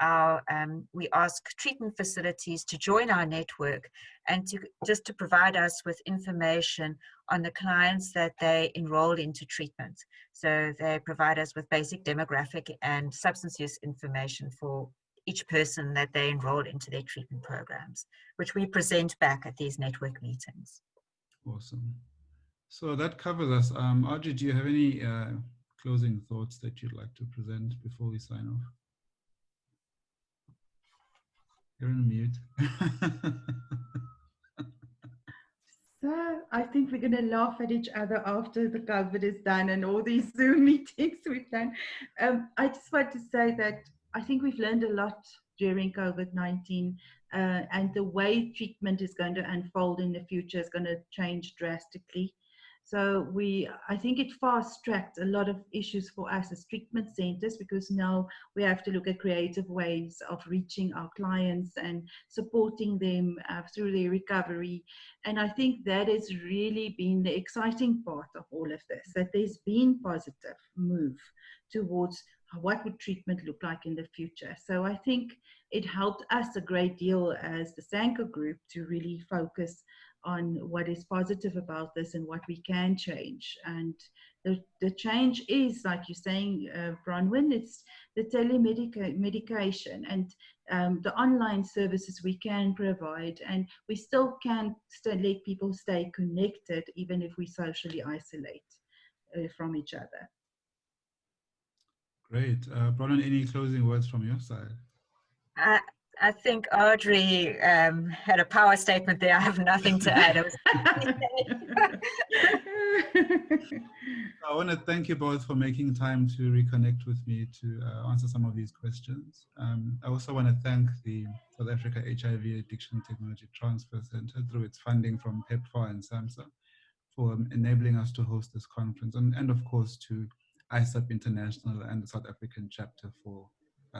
we ask treatment facilities to join our network and to provide us with information on the clients that they enroll into treatment. So they provide us with basic demographic and substance use information for each person that they enroll into their treatment programs, which we present back at these network meetings. Awesome. So that covers us. Audrey, do you have any closing thoughts that you'd like to present before we sign off? You're on mute. So I think we're going to laugh at each other after the COVID is done and all these Zoom meetings we've done. I just want to say that I think we've learned a lot during COVID-19, and the way treatment is going to unfold in the future is going to change drastically. So I think it fast-tracked a lot of issues for us as treatment centers, because now we have to look at creative ways of reaching our clients and supporting them through their recovery. And I think that has really been the exciting part of all of this, that there's been positive move towards what would treatment look like in the future. So I think it helped us a great deal as the SANCA group to really focus on what is positive about this and what we can change. And the change is, like you're saying, Bronwyn, it's the telemedication and the online services we can provide, and we still can let people stay connected even if we socially isolate from each other. Great. Bronwyn, any closing words from your side? I think Audrey had a power statement there. I have nothing to add. I want to thank you both for making time to reconnect with me to answer some of these questions. I also want to thank the South Africa HIV Addiction Technology Transfer Center through its funding from PEPFAR and SAMHSA for enabling us to host this conference, and of course to ISSUP International and the South African chapter for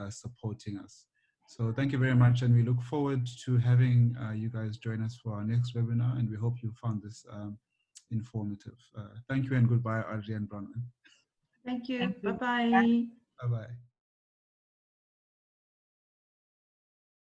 supporting us. So thank you very much, and we look forward to having you guys join us for our next webinar, and we hope you found this informative. Thank you and goodbye, Audrey and Bronwyn. Thank you. Thank you. Bye-bye. Bye-bye.